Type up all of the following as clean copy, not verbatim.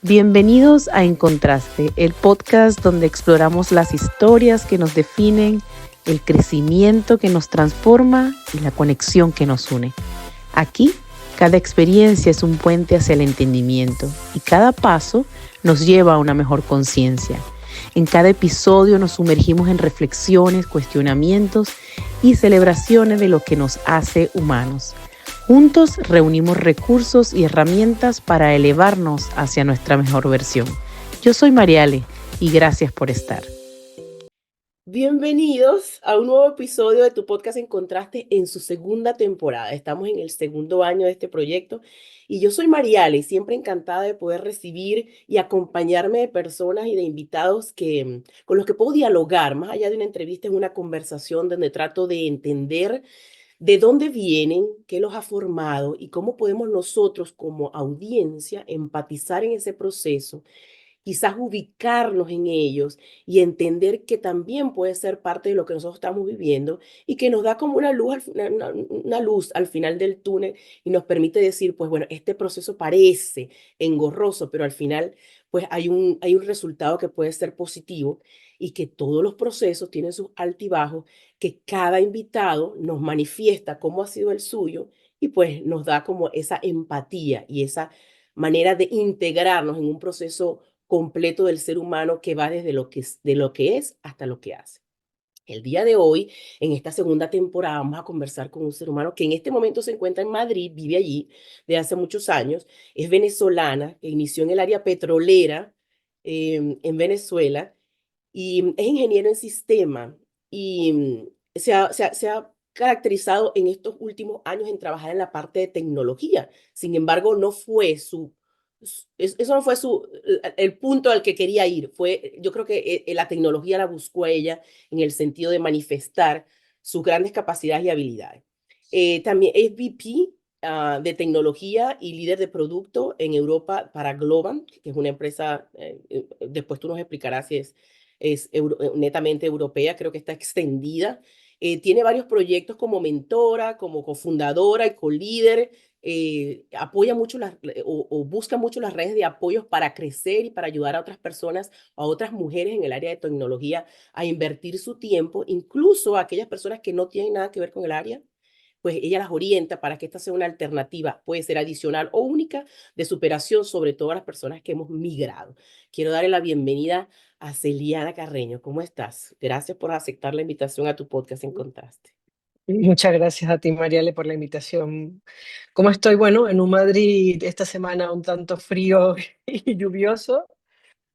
Bienvenidos a Encontraste, el podcast donde exploramos las historias que nos definen, el crecimiento que nos transforma y la conexión que nos une. Aquí, cada experiencia es un puente hacia el entendimiento y cada paso nos lleva a una mejor conciencia. En cada episodio nos sumergimos en reflexiones, cuestionamientos y celebraciones de lo que nos hace humanos. Juntos reunimos recursos y herramientas para elevarnos hacia nuestra mejor versión. Yo soy Mariale y gracias por estar. Bienvenidos a un nuevo episodio de tu podcast Encontraste en su segunda temporada. Estamos en el segundo año de este proyecto y yo soy Mariale, siempre encantada de poder recibir y acompañarme de personas y de invitados con los que puedo dialogar, más allá de una entrevista, es una conversación donde trato de entender de dónde vienen, qué los ha formado y cómo podemos nosotros como audiencia empatizar en ese proceso, quizás ubicarnos en ellos y entender que también puede ser parte de lo que nosotros estamos viviendo y que nos da como una luz, una luz al final del túnel y nos permite decir, pues bueno, este proceso parece engorroso, pero al final pues hay un resultado que puede ser positivo y que todos los procesos tienen sus altibajos, que cada invitado nos manifiesta cómo ha sido el suyo y pues nos da como esa empatía y esa manera de integrarnos en un proceso completo del ser humano que va desde de lo que es hasta lo que hace. El día de hoy, en esta segunda temporada, vamos a conversar con un ser humano que en este momento se encuentra en Madrid, vive allí de hace muchos años, es venezolana, que inició en el área petrolera en Venezuela y es ingeniero en sistema y se ha caracterizado en estos últimos años en trabajar en la parte de tecnología. Sin embargo, no fue eso no fue el punto al que quería ir. Yo creo que la tecnología la buscó a ella en el sentido de manifestar sus grandes capacidades y habilidades. También es VP de tecnología y líder de producto en Europa para Globant, que es una empresa, después tú nos explicarás si netamente europea, creo que está extendida. Tiene varios proyectos como mentora, como cofundadora y co-líder. Apoya mucho o busca mucho las redes de apoyos para crecer y para ayudar a otras personas, a otras mujeres en el área de tecnología a invertir su tiempo, incluso a aquellas personas que no tienen nada que ver con el área, pues ella las orienta para que esta sea una alternativa, puede ser adicional o única, de superación, sobre todo a las personas que hemos migrado. Quiero darle la bienvenida a Celiana Carreño. ¿Cómo estás? Gracias por aceptar la invitación a tu podcast En Contraste. Muchas gracias a ti, Mariale, por la invitación. ¿Cómo estoy? Bueno, en un Madrid esta semana un tanto frío y lluvioso,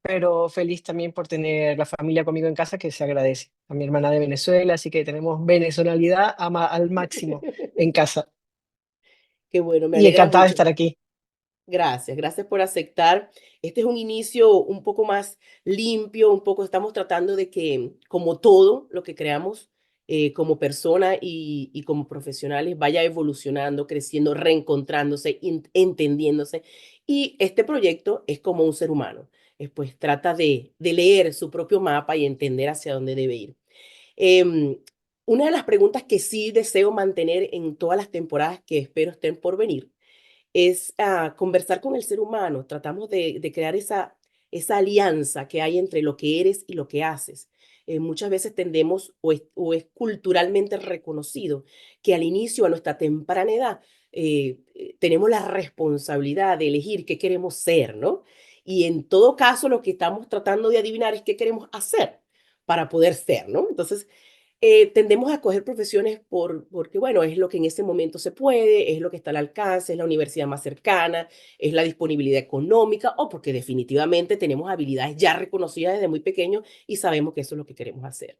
pero feliz también por tener la familia conmigo en casa, que se agradece. A mi hermana de Venezuela, así que tenemos venezolanidad al máximo en casa. Qué bueno, me Y alegra encantada de mucho. estar aquí. Gracias, gracias por aceptar. Este es un inicio un poco más limpio, un poco estamos tratando de que, como todo lo que creamos como persona y como profesionales, vaya evolucionando, creciendo, reencontrándose, entendiéndose. Y este proyecto es como un ser humano, pues trata de leer su propio mapa y entender hacia dónde debe ir. Em, una de las preguntas que sí deseo mantener en todas las temporadas que espero estén por venir es conversar con el ser humano. Tratamos de crear esa alianza que hay entre lo que eres y lo que haces. Muchas veces tendemos, o es culturalmente reconocido, que al inicio, a nuestra temprana edad, tenemos la responsabilidad de elegir qué queremos ser, ¿no? Y en todo caso, lo que estamos tratando de adivinar es qué queremos hacer para poder ser, ¿no? Entonces, tendemos a coger profesiones porque, bueno, es lo que en ese momento se puede, es lo que está al alcance, es la universidad más cercana, es la disponibilidad económica o porque definitivamente tenemos habilidades ya reconocidas desde muy pequeños y sabemos que eso es lo que queremos hacer.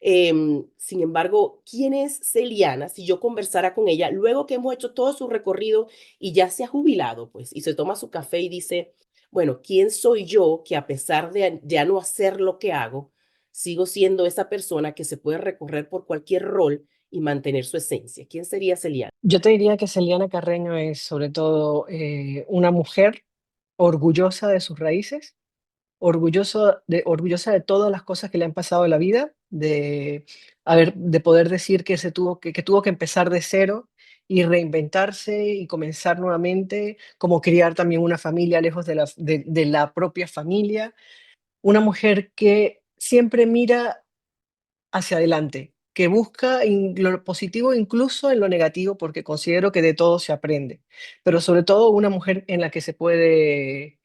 Sin embargo, ¿quién es Celiana? Si yo conversara con ella, luego que hemos hecho todo su recorrido y ya se ha jubilado, pues, y se toma su café y dice, bueno, ¿quién soy yo que a pesar de ya no hacer lo que hago, sigo siendo esa persona que se puede recorrer por cualquier rol y mantener su esencia? ¿Quién sería Celiana? Yo te diría que Celiana Carreño es sobre todo una mujer orgullosa de sus raíces, orgullosa de todas las cosas que le han pasado en la vida, de poder decir que tuvo que empezar de cero y reinventarse y comenzar nuevamente, como criar también una familia lejos de la propia familia. Una mujer que siempre mira hacia adelante, que busca lo positivo incluso en lo negativo, porque considero que de todo se aprende, pero sobre todo una mujer en la que se puede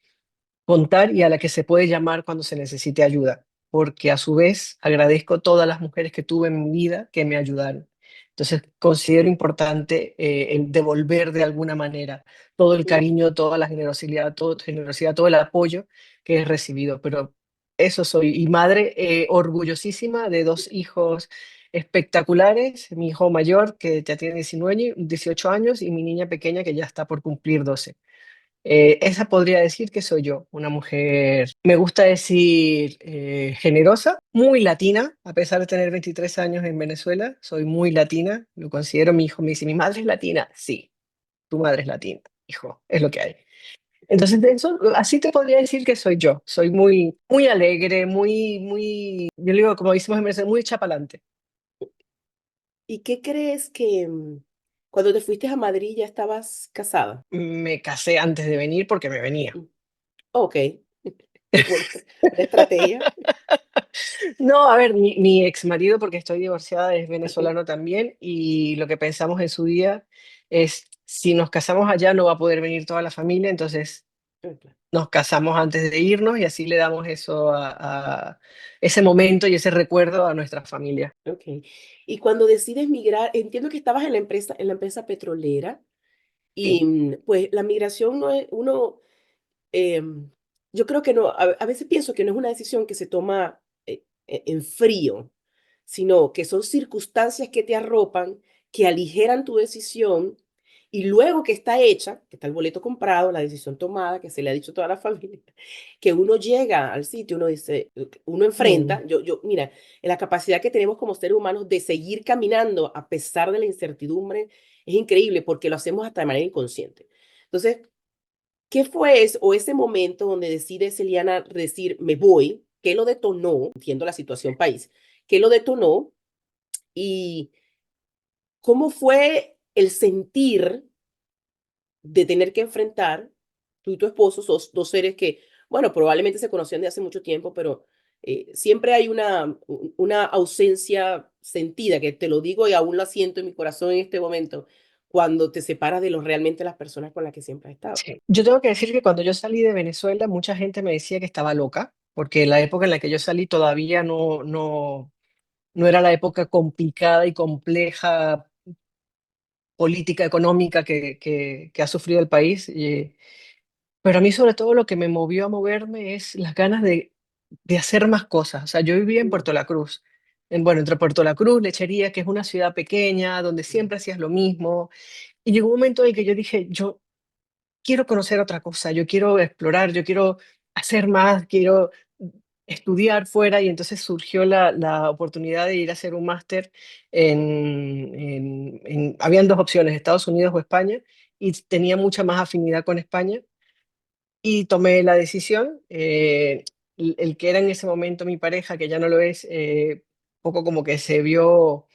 contar y a la que se puede llamar cuando se necesite ayuda, porque a su vez agradezco todas las mujeres que tuve en mi vida que me ayudaron. Entonces considero importante el devolver de alguna manera todo el mm, cariño, toda la generosidad, todo el apoyo que he recibido. Pero eso soy. Y madre orgullosísima de dos hijos espectaculares, mi hijo mayor que ya tiene 18 años y mi niña pequeña que ya está por cumplir 12. Esa podría decir que soy yo, una mujer, me gusta decir, generosa, muy latina, a pesar de tener 23 años en Venezuela, soy muy latina, lo considero. Mi hijo me dice, ¿mi madre es latina? Sí, tu madre es latina, hijo, es lo que hay. Entonces, de eso, así te podría decir que soy yo, soy muy, muy alegre, yo le digo, como decimos en Venezuela, muy chapalante. ¿Y qué crees que cuando te fuiste a Madrid ya estabas casada? Me casé antes de venir porque me venía. Mm, ok, buena, buena estrategia. No, a ver, mi ex marido, porque estoy divorciada, es venezolano también, y lo que pensamos en su día es, si nos casamos allá no va a poder venir toda la familia, entonces nos casamos antes de irnos y así le damos eso a ese momento y ese recuerdo a nuestra familia. Ok. Y cuando decides migrar, entiendo que estabas en la empresa petrolera y Sí, pues la migración no es, uno, em, yo creo que no, a veces pienso que no es una decisión que se toma en frío, sino que son circunstancias que te arropan, que aligeran tu decisión y luego que está hecha, que está el boleto comprado, la decisión tomada, que se le ha dicho a toda la familia, que uno llega al sitio, uno dice, uno mm, enfrenta, mira, la capacidad que tenemos como seres humanos de seguir caminando a pesar de la incertidumbre es increíble porque lo hacemos hasta de manera inconsciente. Entonces, ¿qué fue o ese momento donde decide Celiana decir, me voy? ¿Qué lo detonó? Entiendo la situación país. ¿Qué lo detonó? ¿Y cómo fue el sentir de tener que enfrentar, tú y tu esposo, sos dos seres que, bueno, probablemente se conocían de hace mucho tiempo, pero siempre hay una ausencia sentida, que te lo digo y aún la siento en mi corazón en este momento, cuando te separas de los realmente las personas con las que siempre has estado. sí. Yo tengo que decir que cuando yo salí de Venezuela, mucha gente me decía que estaba loca, porque la época en la que yo salí todavía no era la época complicada y compleja política económica que ha sufrido el país. Pero a mí sobre todo lo que me movió a moverme es las ganas de hacer más cosas. O sea, yo vivía en Mm, Puerto La Cruz, bueno, entre Puerto La Cruz, Lechería, que es una ciudad pequeña, donde mm, siempre hacías lo mismo. Y llegó un momento en que yo dije, yo quiero conocer otra cosa, yo quiero explorar, yo quiero hacer más, quiero estudiar fuera y entonces surgió la oportunidad de ir a hacer un máster habían dos opciones, Estados Unidos o España, y tenía mucha más afinidad con España y tomé la decisión. El que era en ese momento mi pareja, que ya no lo es, poco como que se vio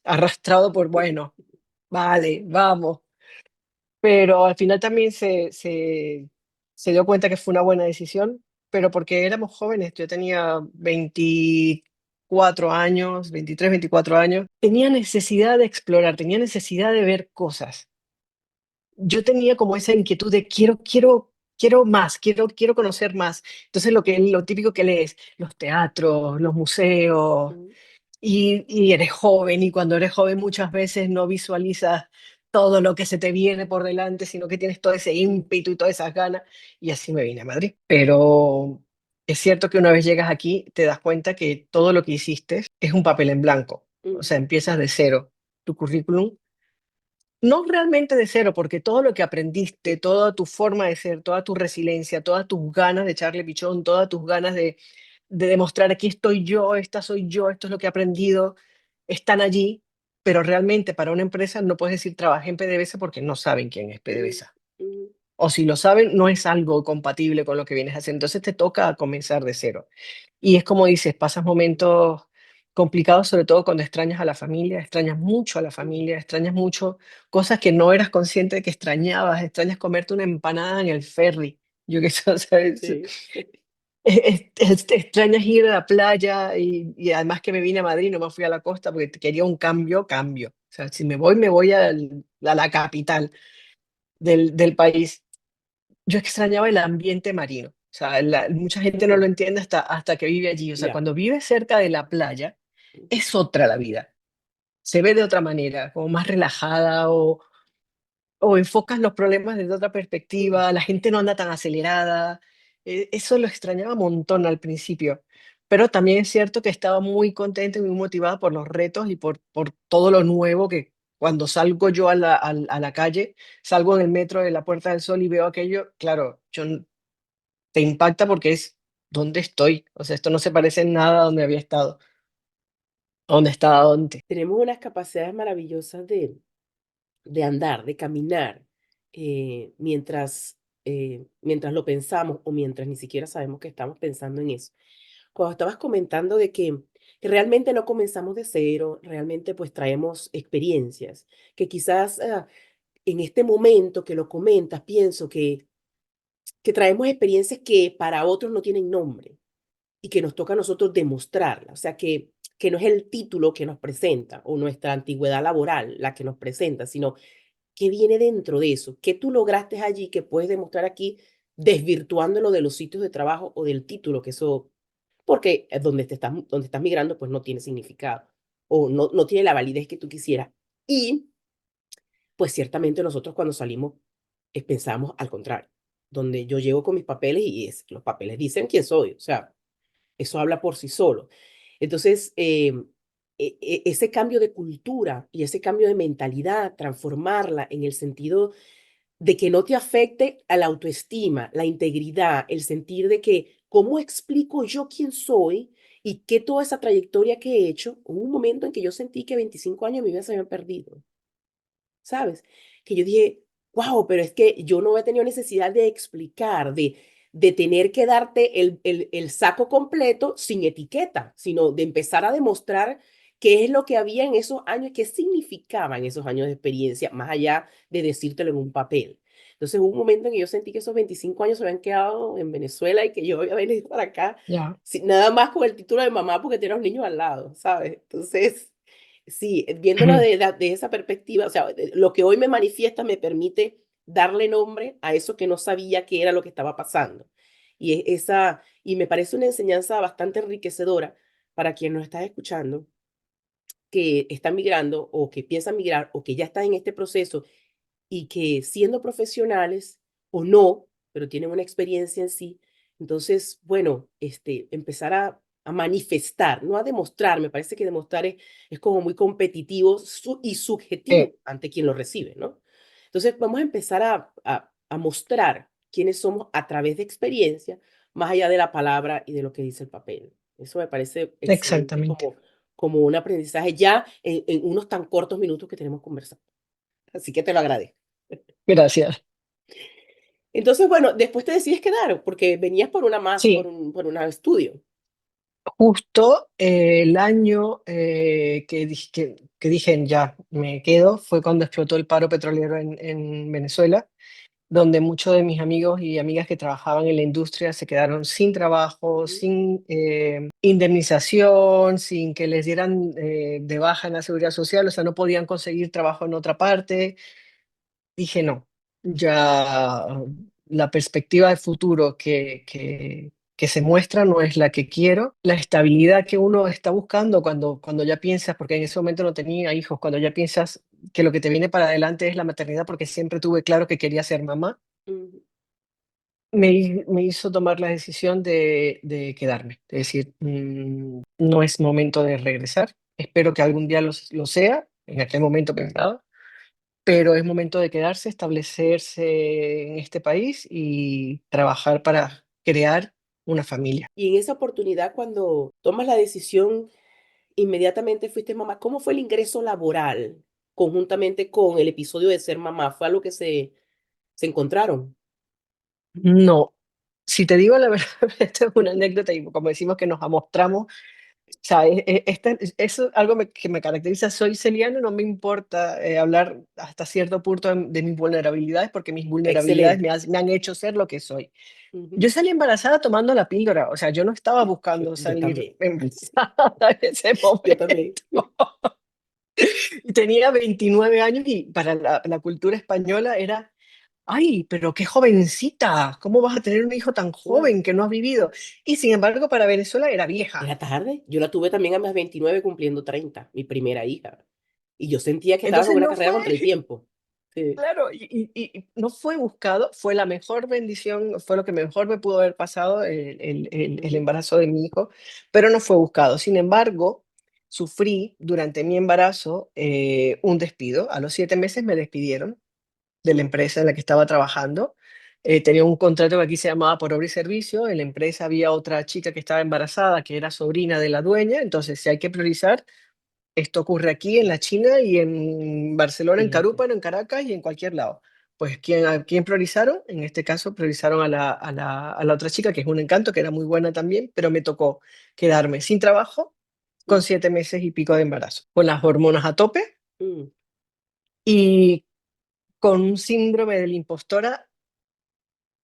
arrastrado por, bueno, vale, vamos, pero al final también se dio cuenta que fue una buena decisión, pero porque éramos jóvenes, yo tenía 24 años, 23, 24 años, tenía necesidad de explorar, tenía necesidad de ver cosas. Yo tenía como esa inquietud de quiero más, quiero conocer más. Entonces lo típico que lees, los teatros, los museos, mm, y eres joven, y cuando eres joven muchas veces no visualizas todo lo que se te viene por delante, sino que tienes todo ese ímpetu y todas esas ganas, y así me vine a Madrid. Pero es cierto que una vez llegas aquí te das cuenta que todo lo que hiciste es un papel en blanco, o sea, mm, empiezas de cero. Tu currículum, no realmente de cero, porque todo lo que aprendiste, toda tu forma de ser, toda tu resiliencia, todas tus ganas de echarle pichón, todas tus ganas de demostrar aquí estoy yo, esta soy yo, esto es lo que he aprendido, están allí, pero realmente para una empresa no puedes decir trabajé en PDVSA porque no saben quién es mm, PDVSA. mm, O si lo saben, no es algo compatible con lo que vienes haciendo. Entonces te toca comenzar de cero. Y es como dices, pasas momentos complicado, sobre todo cuando extrañas a la familia, extrañas mucho a la familia, extrañas mucho cosas que no eras consciente de que extrañabas, extrañas comerte una empanada en el ferry, yo qué sé, o sea, Sí. extrañas ir a la playa y además que me vine a Madrid, no me fui a la costa porque quería un cambio, cambio. O sea, si me voy a la capital del país. Yo extrañaba el ambiente marino. O sea, mucha gente no lo Mm, entiende hasta que vive allí. O sea, ya. cuando vives cerca de la playa, es otra la vida. Se ve de otra manera, como más relajada o enfocas los problemas desde otra Mm. perspectiva, la gente no anda tan acelerada. Eso lo extrañaba un montón al principio. Pero también es cierto que estaba muy contenta y muy motivada por los retos y por todo lo nuevo que cuando salgo yo a la calle, salgo en el metro de la Puerta del Sol y veo aquello, claro, te impacta porque es dónde estoy. O sea, esto no se parece en nada a donde había estado, a donde estaba antes. Tenemos unas capacidades maravillosas de andar, de caminar, mientras lo pensamos o mientras ni siquiera sabemos que estamos pensando en eso. Cuando estabas comentando de que realmente no comenzamos de cero, realmente pues traemos experiencias, que quizás en este momento que lo comentas, pienso que traemos experiencias que para otros no tienen nombre y que nos toca a nosotros demostrarla. O sea, que no es el título que nos presenta o nuestra antigüedad laboral la que nos presenta, sino qué viene dentro de eso, qué tú lograste allí que puedes demostrar aquí desvirtuándolo de los sitios de trabajo o del título que eso, porque donde estás migrando pues no tiene significado o no tiene la validez que tú quisieras. Y pues ciertamente nosotros cuando salimos pensamos al contrario, donde yo llego con mis papeles y los papeles dicen quién soy, o sea, eso habla por sí solo. Entonces, ese cambio de cultura y ese cambio de mentalidad, transformarla en el sentido de que no te afecte a la autoestima, la integridad, el sentir de que, ¿cómo explico yo quién soy y qué toda esa trayectoria que he hecho? Hubo un momento en que yo sentí que 25 años de mi vida se habían perdido. ¿Sabes? Que yo dije, wow, pero es que yo no he tenido necesidad de explicar, de tener que darte el saco completo sin etiqueta, sino de empezar a demostrar qué es lo que había en esos años, qué significaban esos años de experiencia, más allá de decírtelo en un papel. Entonces hubo un momento en que yo sentí que esos 25 años se habían quedado en Venezuela y que yo había venido para acá Ya, nada más con el título de mamá porque tenía los niños al lado, ¿sabes? Entonces, sí, viéndolo de esa perspectiva, o sea, lo que hoy me manifiesta me permite darle nombre a eso que no sabía que era lo que estaba pasando. Y me parece una enseñanza bastante enriquecedora para quien nos está escuchando, que está migrando o que piensa migrar o que ya está en este proceso y que siendo profesionales o no, pero tienen una experiencia en sí, entonces, bueno, empezar a manifestar, no a demostrar, me parece que demostrar es como muy competitivo y eh, subjetivo ante quien lo recibe, ¿no? Entonces, vamos a empezar a mostrar quiénes somos a través de experiencia, más allá de la palabra y de lo que dice el papel. Eso me parece excelente exactamente. como un aprendizaje ya en unos tan cortos minutos que tenemos conversando. Así que te lo agradezco. Gracias. Entonces, bueno, después te decides quedar, porque venías Sí, por un estudio. justo el año que dije ya me quedo fue cuando explotó el paro petrolero en Venezuela, donde muchos de mis amigos y amigas que trabajaban en la industria se quedaron sin trabajo, Ujú, sin indemnización, sin que les dieran de baja en la seguridad social, o sea, no podían conseguir trabajo en otra parte. Dije, no, ya la perspectiva de futuro que se muestra no es la que quiero. La estabilidad que uno está buscando cuando ya piensas, porque en ese momento no tenía hijos, cuando ya piensas que lo que te viene para adelante es la maternidad, porque siempre tuve claro que quería ser mamá, ujú. me hizo tomar la decisión de quedarme, de decir, no es momento de regresar, espero que algún día lo sea, en aquel momento pensaba, pero es momento de quedarse, establecerse en este país y trabajar para crear una familia. Y en esa oportunidad, cuando tomas la decisión, inmediatamente fuiste mamá. ¿Cómo fue el ingreso laboral conjuntamente con el episodio de ser mamá? ¿Fue algo que se encontraron? No, si te digo la verdad, esta es una anécdota y como decimos que nos amostramos, O sea, eso es algo que me caracteriza. Soy celiana, no me importa hablar hasta cierto punto de mis vulnerabilidades, porque mis vulnerabilidades Excelente. me han hecho ser lo que soy. Ujú. Yo salí embarazada tomando la píldora, o sea, yo no estaba buscando Yo salir también, embarazada en ese yo también. momento. Y tenía 29 años y para la cultura española era, ay, pero qué jovencita, ¿cómo vas a tener un hijo tan Wow. joven que no has vivido? Y sin embargo, para Venezuela era vieja. Era tarde. Yo la tuve también a mis 29 cumpliendo 30, mi primera hija. Y yo sentía que estaba en Entonces una no carrera fue, contra el tiempo. Sí. claro, y no fue buscado, fue la mejor bendición, fue lo que mejor me pudo haber pasado el Ujú, embarazo de mi hijo, pero no fue buscado. Sin embargo, sufrí durante mi embarazo un despido. A los 7 meses me despidieron de la mm, empresa en la que estaba trabajando. Tenía un contrato que aquí se llamaba por obra y servicio. En la empresa había otra chica que estaba embarazada, que era sobrina de la dueña. Entonces, si hay que priorizar, esto ocurre aquí en la China y en Barcelona, en fíjate. Carúpano, en Caracas y en cualquier lado. Pues, ¿a quién priorizaron? En este caso, priorizaron a la otra chica, que es un encanto, que era muy buena también, pero me tocó quedarme sin trabajo con Mm, 7 meses y pico de embarazo, con las hormonas a tope mm. y con un síndrome de la impostora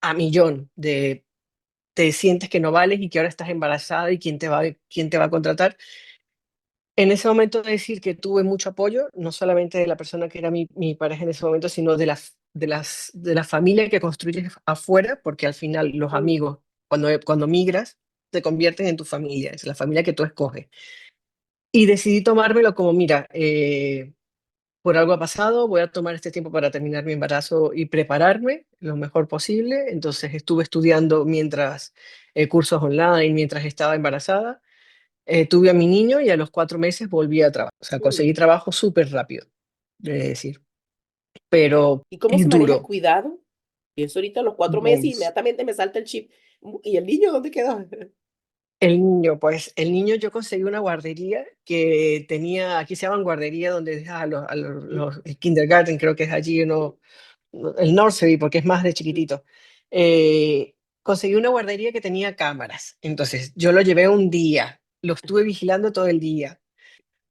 a millón, de te sientes que no vales y que ahora estás embarazada y quién te va a contratar. En ese momento decir que tuve mucho apoyo, no solamente de la persona que era mi pareja en ese momento, sino de la familia que construyes afuera, porque al final los Mm, amigos, cuando migras, te convierten en tu familia, es la familia que tú escoges. Y decidí tomármelo como, mira, por algo ha pasado, voy a tomar este tiempo para terminar mi embarazo y prepararme lo mejor posible. Entonces estuve estudiando mientras cursos online, mientras estaba embarazada. Tuve a mi niño y a los 4 meses volví a trabajar. O sea, mm. conseguí trabajo súper rápido, de decir, pero ¿Y cómo se es maneja el duro. cuidado? Pienso ahorita a los 4 meses y Pues, inmediatamente me salta el chip. ¿Y el niño dónde quedó? el niño yo conseguí una guardería que tenía, aquí se llaman guardería donde dejas Mm, el kindergarten, creo que es allí, mm, el nursery, porque es más de mm, chiquitito. Conseguí una guardería que tenía cámaras. Entonces, yo lo llevé un día, lo estuve vigilando todo el día,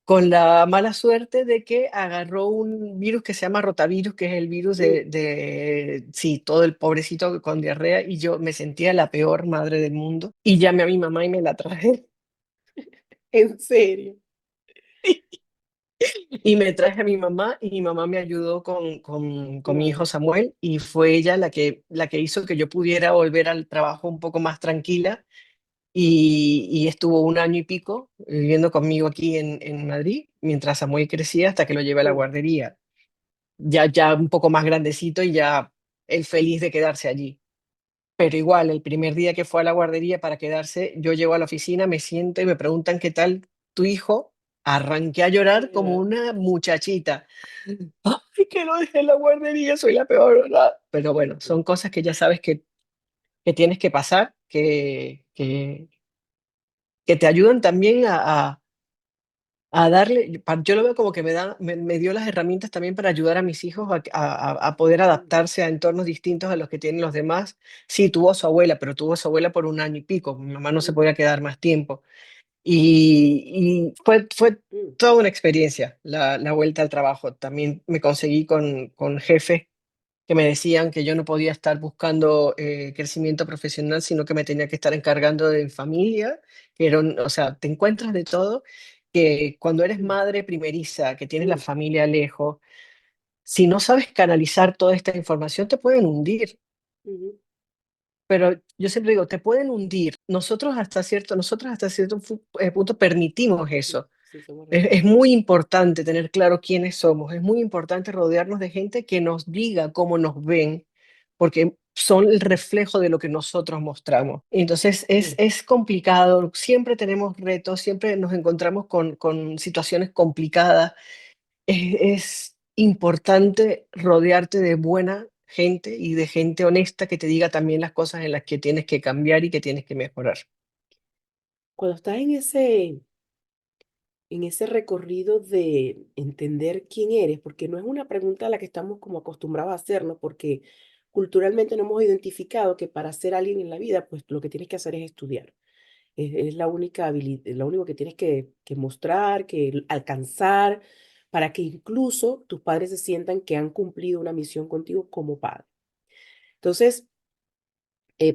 con la mala suerte de que agarró un virus que se llama rotavirus, que es el virus mm. sí, todo el pobrecito con diarrea, y yo me sentía la peor madre del mundo. Y llamé a mi mamá y me la traje. ¿En serio? Y me traje a mi mamá y mi mamá me ayudó con mi hijo Wow. Samuel y fue ella la que hizo que yo pudiera volver al trabajo un poco más tranquila y estuvo un año y pico viviendo conmigo aquí en Madrid mientras Samuel crecía hasta que lo llevé a la Mm, guardería, ya un poco más grandecito y ya él feliz de quedarse allí. Pero igual, el primer día que fue a la guardería para quedarse, yo llego a la oficina, me siento y me preguntan qué tal tu hijo. Arranqué a llorar como llorar. una muchachita. Ay, que lo dejé en la guardería, soy la peor, ¿verdad? Pero bueno, Mm, son cosas que ya sabes que tienes que pasar, que te ayudan también a darle, yo lo veo como que me dio las herramientas también para ayudar a mis hijos a poder mm, adaptarse a entornos distintos a los que tienen los demás. Sí, tuvo a su abuela, pero tuvo a su abuela por un año y pico. Mi mamá no se ujú, podía quedar más tiempo. Y fue mm, toda una experiencia la vuelta al trabajo. También me conseguí con jefes que me decían que yo no podía estar buscando crecimiento profesional, sino que me tenía que estar encargando de mi familia, o sea, te encuentras de todo, que cuando eres mm, madre primeriza, que tienes la mm, familia lejos, si no sabes canalizar toda esta información, te pueden hundir. ujú. Pero yo siempre digo, te pueden hundir. Nosotros hasta cierto punto permitimos Sí, eso. sí, somos Es responsables. muy importante tener claro quiénes somos, es muy importante rodearnos de gente que nos diga cómo nos ven, porque son el reflejo de lo que nosotros mostramos. Entonces Mm. es complicado, siempre tenemos retos, siempre nos encontramos con situaciones complicadas. Es importante rodearte de buena gente y de gente honesta que te diga también las cosas en las que tienes que cambiar y que tienes que mejorar. Cuando estás en ese recorrido de entender quién eres, porque no es una pregunta a la que estamos como acostumbrados a hacernos, porque culturalmente no hemos identificado que para ser alguien en la vida, pues lo que tienes que hacer es estudiar. Es la única habilidad, lo único que tienes que mostrar, que alcanzar, para que incluso tus padres se sientan que han cumplido una misión contigo como padre. Entonces,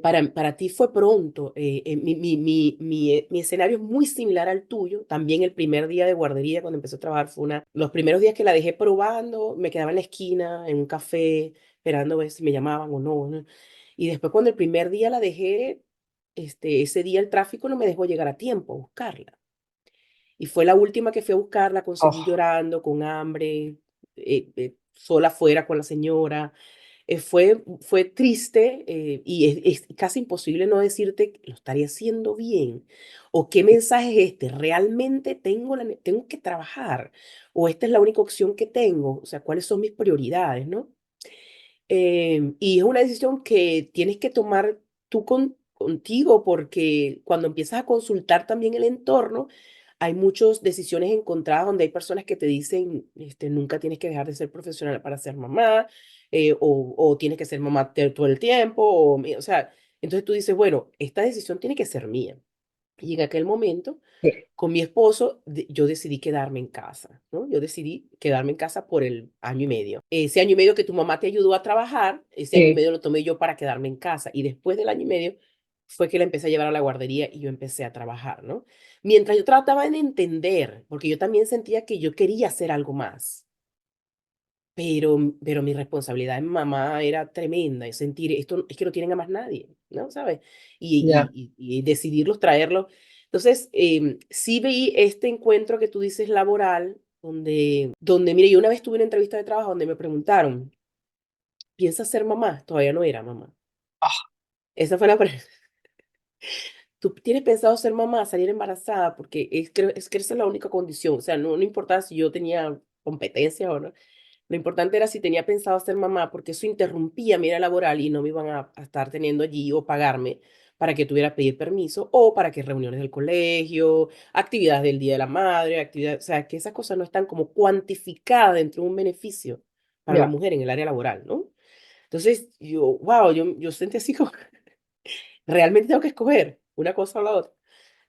para ti fue pronto. Mi escenario es muy similar al tuyo. También el primer día de guardería, cuando empecé a trabajar, los primeros días que la dejé probando, me quedaba en la esquina, en un café, esperando a ver si me llamaban o no, ¿no? Y después, cuando el primer día la dejé, ese día el tráfico no me dejó llegar a tiempo a buscarla. Y fue la última que fui a buscar, la conseguí Oh, llorando, con hambre, sola afuera con la señora. Fue triste, y es casi imposible no decirte que lo estaría haciendo bien. O qué mensaje es este, realmente tengo que trabajar. O esta es la única opción que tengo. O sea, cuáles son mis prioridades, ¿no? Y es una decisión que tienes que tomar tú contigo, porque cuando empiezas a consultar también el entorno, hay muchas decisiones encontradas donde hay personas que te dicen, nunca tienes que dejar de ser profesional para ser mamá, o tienes que ser mamá todo el tiempo, o sea, entonces tú dices, bueno, esta decisión tiene que ser mía. Y en aquel momento, sí, con mi esposo, yo decidí quedarme en casa, ¿no? Yo decidí quedarme en casa por el año y medio. Ese año y medio que tu mamá te ayudó a trabajar, ese año y sí, medio lo tomé yo para quedarme en casa. Y después del año y medio fue que la empecé a llevar a la guardería y yo empecé a trabajar, ¿no? Mientras yo trataba de entender, porque yo también sentía que yo quería hacer algo más. Pero mi responsabilidad en mamá era tremenda, es sentir, esto es que no tienen a más nadie, ¿no? ¿Sabes? ya. Y decidirlos, traerlos. Entonces, sí vi este encuentro que tú dices laboral, mire, yo una vez tuve una entrevista de trabajo donde me preguntaron, ¿piensas ser mamá? Todavía no era mamá. Ah, Esa fue la pregunta. ¿Tú tienes pensado ser mamá, salir embarazada? Porque es que esa es la única condición. O sea, no importaba si yo tenía competencia o no. Lo importante era si tenía pensado ser mamá, porque eso interrumpía mi vida laboral y no me iban a estar teniendo allí o pagarme para que tuviera que pedir permiso o para que reuniones del colegio, actividades del Día de la Madre, actividades, o sea, que esas cosas no están como cuantificadas dentro de un beneficio para la ya, mujer en el área laboral, ¿no? Entonces, yo sentí así como, realmente tengo que escoger una cosa o la otra.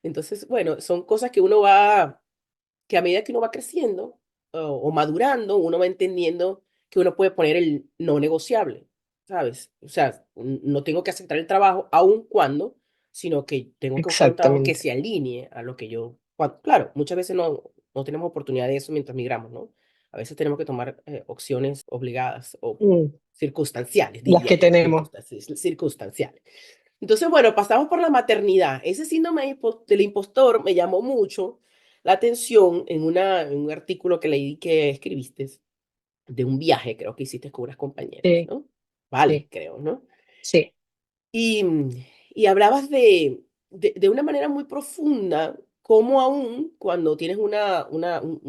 Entonces, bueno, son cosas que a medida que uno va creciendo o madurando, uno va entendiendo que uno puede poner el no negociable, ¿sabes? O sea, no tengo que aceptar el trabajo aun cuando, sino que tengo que buscar un trabajo que exactamente. se alinee a lo que yo, claro, muchas veces no tenemos oportunidad de eso mientras migramos, ¿no? A veces tenemos que tomar opciones obligadas o Mm, circunstanciales, las diría que yo, tenemos. circunstanciales. Entonces, bueno, pasamos por la maternidad. Ese síndrome del impostor me llamó mucho la atención en un artículo que leí que escribiste de un viaje, creo que hiciste con unas compañeras, Sí, ¿no? Vale, sí, creo, ¿no? sí, Y, y hablabas de una manera muy profunda, cómo aún cuando tienes una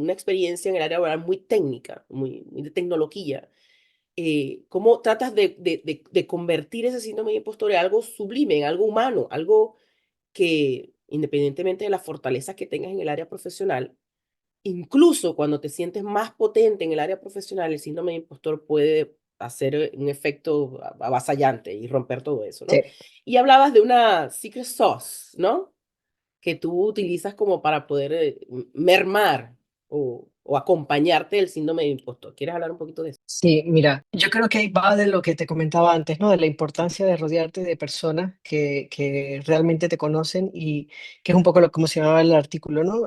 experiencia en el área laboral muy técnica, muy de tecnología, cómo tratas de convertir ese síndrome de impostor en algo sublime, en algo humano, algo que independientemente de las fortalezas que tengas en el área profesional, incluso cuando te sientes más potente en el área profesional, el síndrome de impostor puede hacer un efecto avasallante y romper todo eso, ¿no? sí. Y hablabas de una secret sauce, ¿no? Que tú utilizas como para poder mermar o acompañarte del síndrome de impostor. ¿Quieres hablar un poquito de eso? Sí, mira, yo creo que ahí va de lo que te comentaba antes, ¿no? De la importancia de rodearte de personas que realmente te conocen y que es un poco como se llamaba el artículo, ¿no?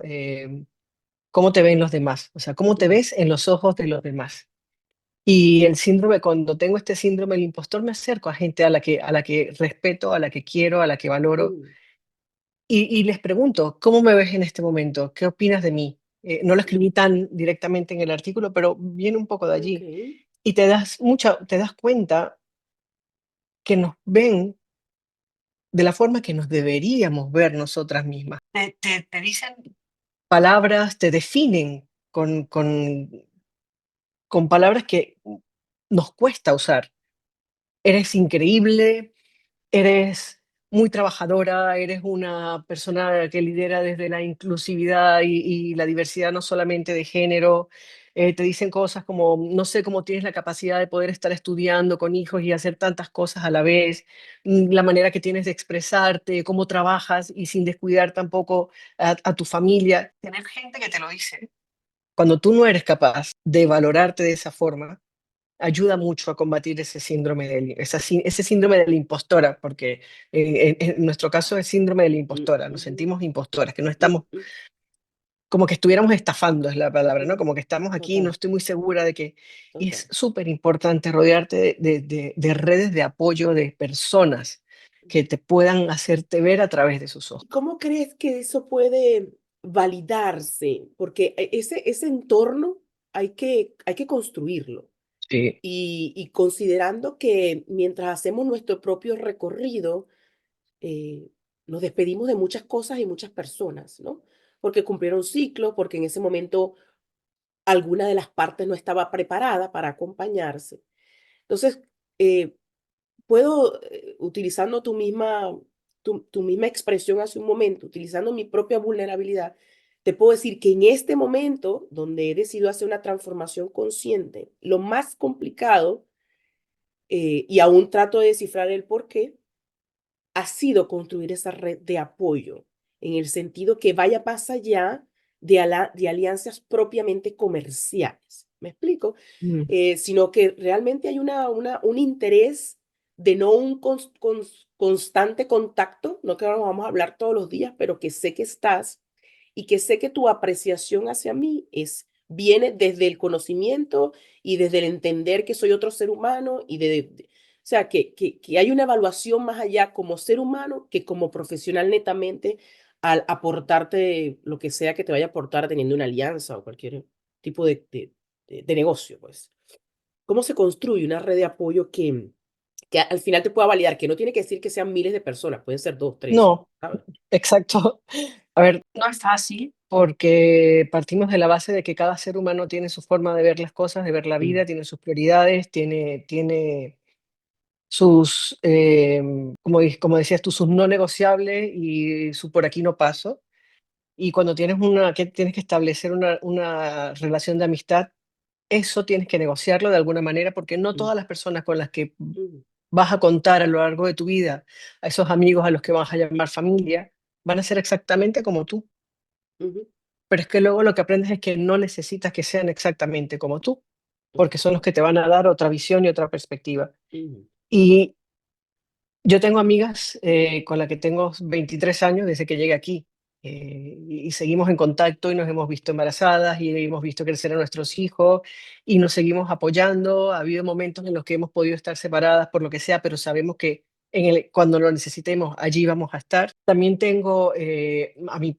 ¿Cómo te ven los demás? O sea, ¿cómo te Ujú. ves en los ojos de los demás? Y el síndrome, cuando tengo este síndrome del impostor, me acerco a gente a la que respeto, a la que quiero, a la que valoro, Mm, y les pregunto, ¿cómo me ves en este momento? ¿Qué opinas de mí? No lo mm, escribí tan directamente en el artículo, pero viene un poco de ok. allí. Y te das cuenta que nos ven de la forma que nos deberíamos ver nosotras mismas. Te dicen palabras, te definen con palabras que nos cuesta usar. Eres increíble, eres muy trabajadora, eres una persona que lidera desde la inclusividad y la diversidad no solamente de género. te dicen cosas como, no sé cómo tienes la capacidad de poder estar estudiando con hijos y hacer tantas cosas a la vez, la manera que tienes de expresarte, cómo trabajas y sin descuidar tampoco a tu familia. Tener gente que te lo dice cuando tú no eres capaz de valorarte de esa forma, ayuda mucho a combatir ese síndrome ese síndrome de la impostora, porque en nuestro caso es síndrome de la Mm, impostora, nos ujú, sentimos impostoras, que no mm, estamos, mm, como que estuviéramos estafando es la palabra, ¿no? mm. Como que estamos aquí, no Total, estoy muy segura de que... Y total. es súper importante rodearte de redes de apoyo de personas que te puedan hacerte ver a través de sus ojos. ¿Y cómo crees que eso puede validarse? Porque ese entorno hay que construirlo. Sí. Y considerando que mientras hacemos nuestro propio recorrido, eh, nos despedimos de muchas cosas y muchas personas, ¿no? Porque cumplieron ciclos, porque en ese momento alguna de las partes no estaba preparada para acompañarse. Entonces, eh, puedo, utilizando tu misma expresión hace un momento, utilizando mi propia vulnerabilidad, te puedo decir que en este momento, donde he decidido hacer una transformación consciente, lo más complicado, y aún trato de descifrar el porqué, ha sido construir esa red de apoyo, en el sentido que vaya más allá de alianzas propiamente comerciales. ¿Me explico? Mm. Sino que realmente hay un interés de no un constante contacto, no que ahora vamos a hablar todos los días, pero que sé que estás y que sé que tu apreciación hacia mí viene desde el conocimiento y desde el entender que soy otro ser humano y o sea, que hay una evaluación más allá como ser humano que como profesional netamente al aportarte lo que sea que te vaya a aportar teniendo una alianza o cualquier tipo de negocio, pues. ¿Cómo se construye una red de apoyo que al final te pueda validar? Que no tiene que decir que sean miles de personas, pueden ser dos, tres, No, ¿sabes? exacto. A ver, no es fácil porque partimos de la base de que cada ser humano tiene su forma de ver las cosas, de ver la Mm, vida, tiene sus prioridades, tiene sus, como decías tú, sus no negociables y su por aquí no paso. Y cuando tienes que establecer una relación de amistad, eso tienes que negociarlo de alguna manera porque no mm, todas las personas con las que mm, vas a contar a lo largo de tu vida, a esos amigos a los que vas a llamar familia, van a ser exactamente como tú. ujú, Pero es que luego lo que aprendes es que no necesitas que sean exactamente como tú, porque son los okey, que te van a dar otra visión y otra perspectiva. ujú, Y yo tengo amigas con las que tengo 23 años desde que llegué aquí, y seguimos en contacto y nos hemos visto embarazadas y hemos visto crecer a nuestros hijos y nos seguimos apoyando. Ha habido momentos en los que hemos podido estar separadas por lo que sea, pero sabemos que cuando lo necesitemos, allí vamos a estar. También tengo a mi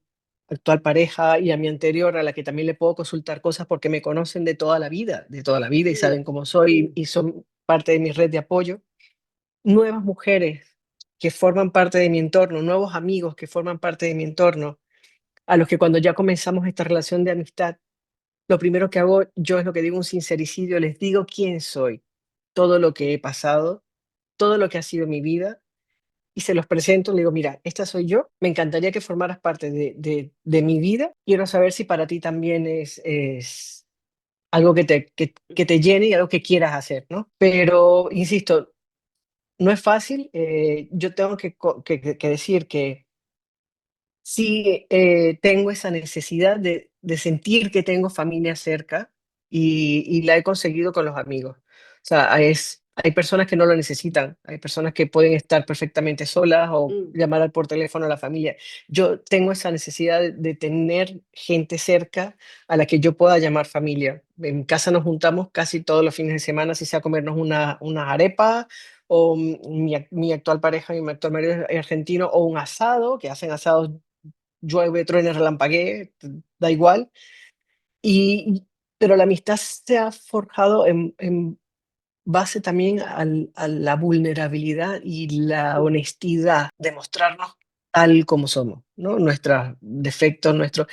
actual pareja y a mi anterior, a la que también le puedo consultar cosas porque me conocen de toda la vida y mm, saben cómo soy mm, y son parte de mi red de apoyo. Nuevas mujeres que forman parte de mi entorno, nuevos amigos que forman parte de mi entorno, a los que cuando ya comenzamos esta relación de amistad, lo primero que hago yo es lo que digo, un sincericidio, les digo quién soy, todo lo que he pasado, todo lo que ha sido mi vida, y se los presento, le digo, mira, esta soy yo, me encantaría que formaras parte de mi vida, quiero saber si para ti también es algo que te llene y algo que quieras hacer, ¿no? Pero, insisto, no es fácil. Yo tengo que decir que sí, tengo esa necesidad de sentir que tengo familia cerca y la he conseguido con los amigos. O sea, hay personas que no lo necesitan, hay personas que pueden estar perfectamente solas o mm, llamar por teléfono a la familia. Yo tengo esa necesidad de tener gente cerca a la que yo pueda llamar familia. En mi casa nos juntamos casi todos los fines de semana, si sea a comernos una arepa o mi actual pareja y mi actual marido es argentino, o un asado, que hacen asados llueve, truene, relampaguee, da igual. Y pero la amistad se ha forjado en base también a la vulnerabilidad y la mm, honestidad de mostrarnos tal como somos, ¿no? Nuestros defectos, nuestros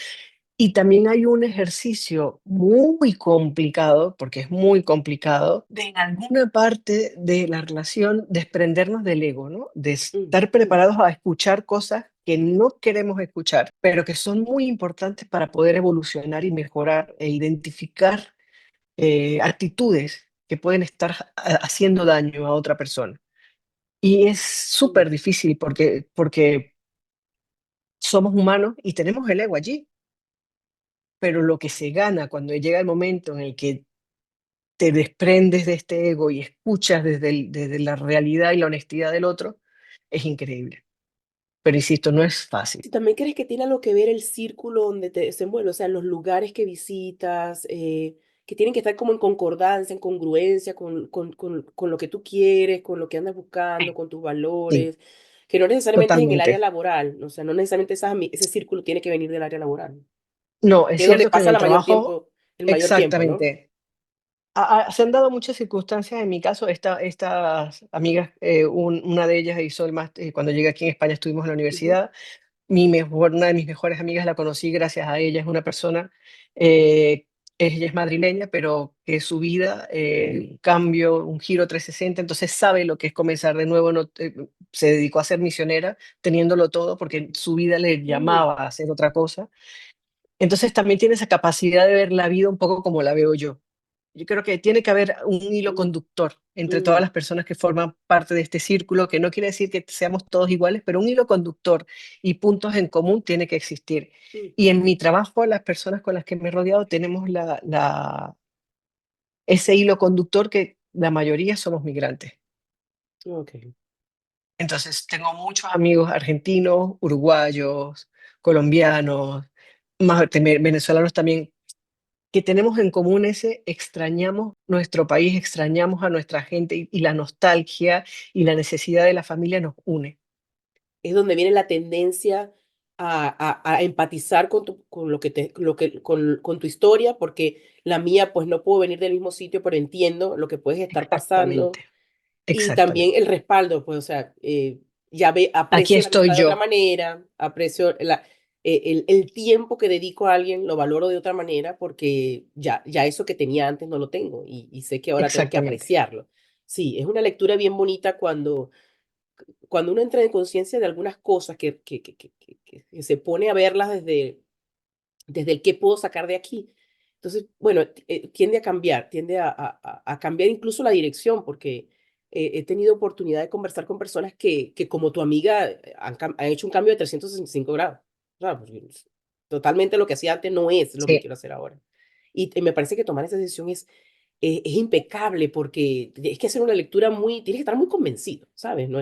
y también hay un ejercicio muy complicado, porque es muy complicado, de en alguna parte de la relación desprendernos del ego, ¿no? De mm, estar mm, preparados a escuchar cosas que no queremos escuchar, pero que son muy importantes para poder evolucionar y mejorar e identificar actitudes que pueden estar haciendo daño a otra persona. Y es Mm. súper difícil porque somos humanos y tenemos el ego allí, pero lo que se gana cuando llega el momento en el que te desprendes de este ego y escuchas desde la realidad y la honestidad del otro, es increíble. Pero insisto, no es fácil. Si también crees que tiene algo que ver el círculo donde te desenvuelves, o sea, los lugares que visitas, que tienen que estar como en concordancia, en congruencia con lo que tú quieres, con lo que andas buscando, Sí, con tus sí, valores, que no necesariamente es en el área totalmente. laboral, o sea, no necesariamente ese círculo tiene que venir del área laboral, No, es que es donde cierto que en pasa el la mayor trabajo, tiempo, el mayor tiempo, ¿no? exactamente. Se han dado muchas circunstancias, en mi caso, estas amigas, una de ellas hizo el máster, cuando llegué aquí en España estuvimos en la Ujú. universidad. Una de mis mejores amigas la conocí gracias a ella, es una persona, ella es madrileña, pero que su vida, un cambio, un giro 360, entonces sabe lo que es comenzar de nuevo, no, se dedicó a ser misionera, teniéndolo todo, porque su vida le Mm, llamaba a hacer otra cosa. Entonces también tiene esa capacidad de ver la vida un poco como la veo yo. Yo creo que tiene que haber un hilo mm, conductor entre todas mm, las personas que forman parte de este círculo, que no quiere decir que seamos todos iguales, pero un hilo conductor y puntos en común tiene que existir. mm. Y en mi trabajo, las personas con las que me he rodeado tenemos ese hilo conductor que la mayoría somos migrantes. Ok. Entonces, tengo muchos amigos argentinos, uruguayos, colombianos, más venezolanos también, que tenemos en común ese extrañamos nuestro país, extrañamos a nuestra gente y la nostalgia y la necesidad de la familia nos une. Es donde viene la tendencia a empatizar con lo que con tu historia, porque la mía, pues no puedo venir del mismo sitio, pero entiendo lo que puedes estar Exactamente, pasando. Y también exactamente. el respaldo, pues, o sea, ya Aquí aprecio la estoy amistad de otra yo, manera, aprecio el tiempo que dedico a alguien, lo valoro de otra manera, porque ya eso que tenía antes no lo tengo y sé que ahora tengo que exactamente. apreciarlo. Sí, es una lectura bien bonita cuando uno entra en conciencia de algunas cosas que se pone a verlas desde el qué puedo sacar de aquí. Entonces, bueno, tiende a cambiar, tiende a cambiar incluso la dirección, porque he tenido oportunidad de conversar con personas que como tu amiga, han hecho un cambio de 365 grados. O sea, porque totalmente lo que hacía antes no es lo que Sí, quiero hacer ahora. Y me parece que tomar esa decisión es impecable, porque tienes que hacer una lectura tienes que estar muy convencido, ¿sabes? No,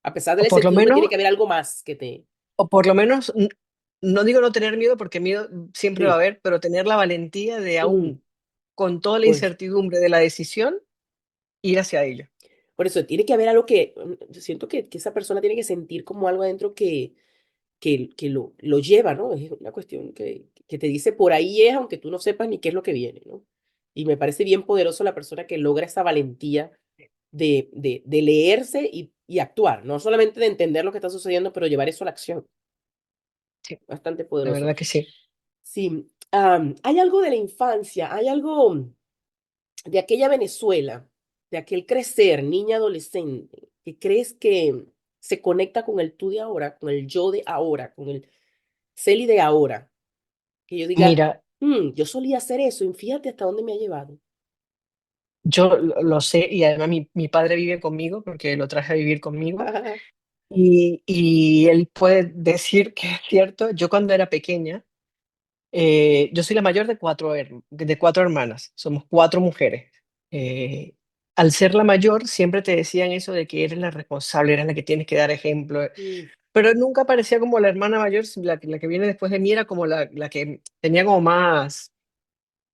a pesar de o la por lo incertidumbre, menos, tiene que haber algo más que te... o por lo menos, no digo no tener miedo, porque miedo siempre va a Sí, haber, pero tener la valentía de ujú, aún con toda la pues incertidumbre de la decisión, ir hacia ello. por eso tiene que haber algo yo siento que esa persona tiene que sentir como algo adentro que lo lleva, ¿no? Es una cuestión que te dice por ahí es, aunque tú no sepas ni qué es lo que viene, ¿no? Y me parece bien poderoso la persona que logra esa valentía de leerse y actuar, no solamente de entender lo que está sucediendo, pero llevar eso a la acción. Sí, Bastante de poderoso. verdad que sí. Sí, hay algo de la infancia, hay algo de aquella Venezuela, de aquel crecer, niña adolescente, que crees que se conecta con el tú de ahora, con el yo de ahora, con el Celi de ahora, que yo diga, Mira, yo solía hacer eso y fíjate hasta dónde me ha llevado. yo lo sé y además mi padre vive conmigo porque lo traje a vivir conmigo y él puede decir que es cierto. Yo cuando era pequeña, yo soy la mayor de de 4 hermanas, somos 4 mujeres. Eh, Al ser la mayor, siempre te decían eso de que eres la responsable, eres la que tienes que dar ejemplo, Mm, pero nunca parecía como la hermana mayor, la que viene después de mí era como la que tenía como más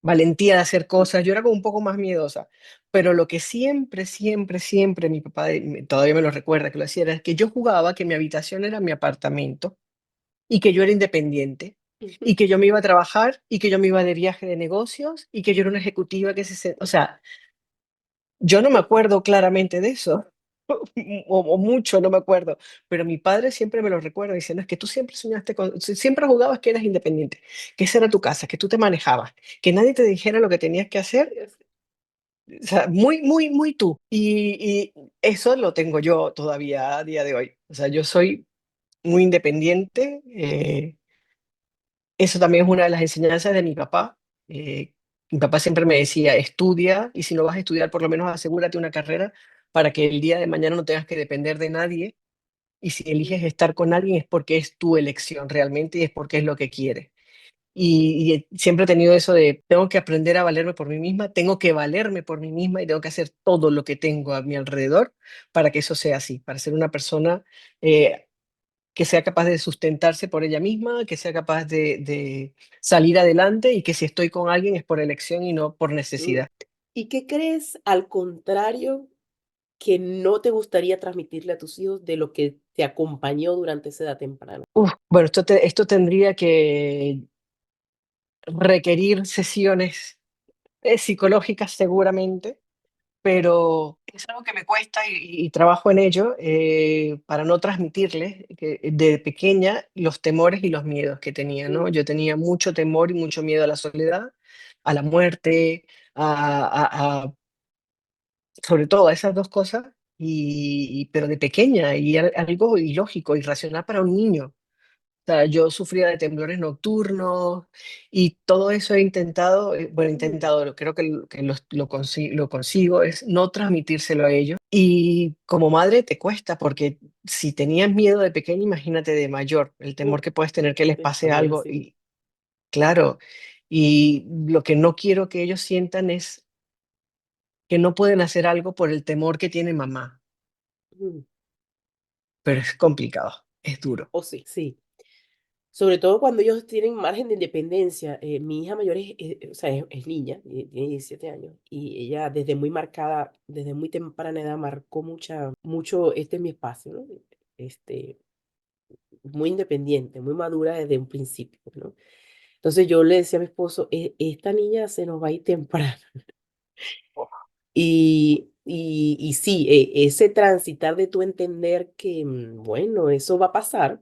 valentía de hacer cosas. Yo era como un poco más miedosa, pero lo que siempre, siempre, siempre mi papá, todavía me lo recuerda que lo hacía, era que yo jugaba que mi habitación era mi apartamento y que yo era independiente ujú, y que yo me iba a trabajar y que yo me iba de viaje de negocios y que yo era una ejecutiva o sea, yo no me acuerdo claramente de eso. O mucho, no me acuerdo, pero mi padre siempre me lo recuerda diciendo: "Es que tú siempre soñaste siempre jugabas que eras independiente, que esa era tu casa, que tú te manejabas, que nadie te dijera lo que tenías que hacer", o sea, muy, muy, muy tú. Y eso lo tengo yo todavía a día de hoy. O sea, yo soy muy independiente, eso también es una de las enseñanzas de mi papá, Mi papá siempre me decía, estudia y si no vas a estudiar, por lo menos asegúrate una carrera para que el día de mañana no tengas que depender de nadie. Y si eliges Mm, estar con alguien es porque es tu elección realmente y es porque es lo que quieres. Y siempre he tenido eso de, tengo que aprender a valerme por mí misma, tengo que valerme por mí misma y tengo que hacer todo lo que tengo a mi alrededor para que eso sea así, para ser una persona eh, que sea capaz de sustentarse por ella misma, que sea capaz de salir adelante y que si estoy con alguien es por elección y no por mm. necesidad. ¿Y qué crees, al contrario, que no te gustaría transmitirle a tus hijos de lo que te acompañó durante esa edad temprana? Bueno, esto tendría que requerir sesiones psicológicas seguramente, pero es algo que me cuesta y trabajo en ello para no transmitirles que de pequeña los temores y los miedos que tenía, ¿no? Mm, Yo tenía mucho temor y mucho miedo a la soledad, a la muerte, sobre todo a esas 2 cosas, pero de pequeña y algo ilógico, irracional para un niño. O sea, yo sufría de temblores nocturnos y todo eso he intentado, bueno, mm, creo que lo consigo, es no transmitírselo a ellos. Y como madre te cuesta, porque si tenías miedo de pequeño, imagínate de mayor, el mm. temor que puedes tener que les Es pase también algo. así. Y claro, y lo que no quiero que ellos sientan es que no pueden hacer algo por el temor que tiene mamá, Mm. pero es complicado, es duro. O sí, sí. Sobre todo cuando ellos tienen margen de independencia. Mi hija mayor o sea, es niña, tiene 17 años, y ella desde muy marcada, desde muy temprana edad, marcó mucho, este es mi espacio, ¿no? Este, muy independiente, muy madura desde un principio, ¿no? Entonces yo le decía a mi esposo: Esta niña se nos va a ir temprano". Y sí, ese transitar de tu entender que, bueno, eso va a pasar.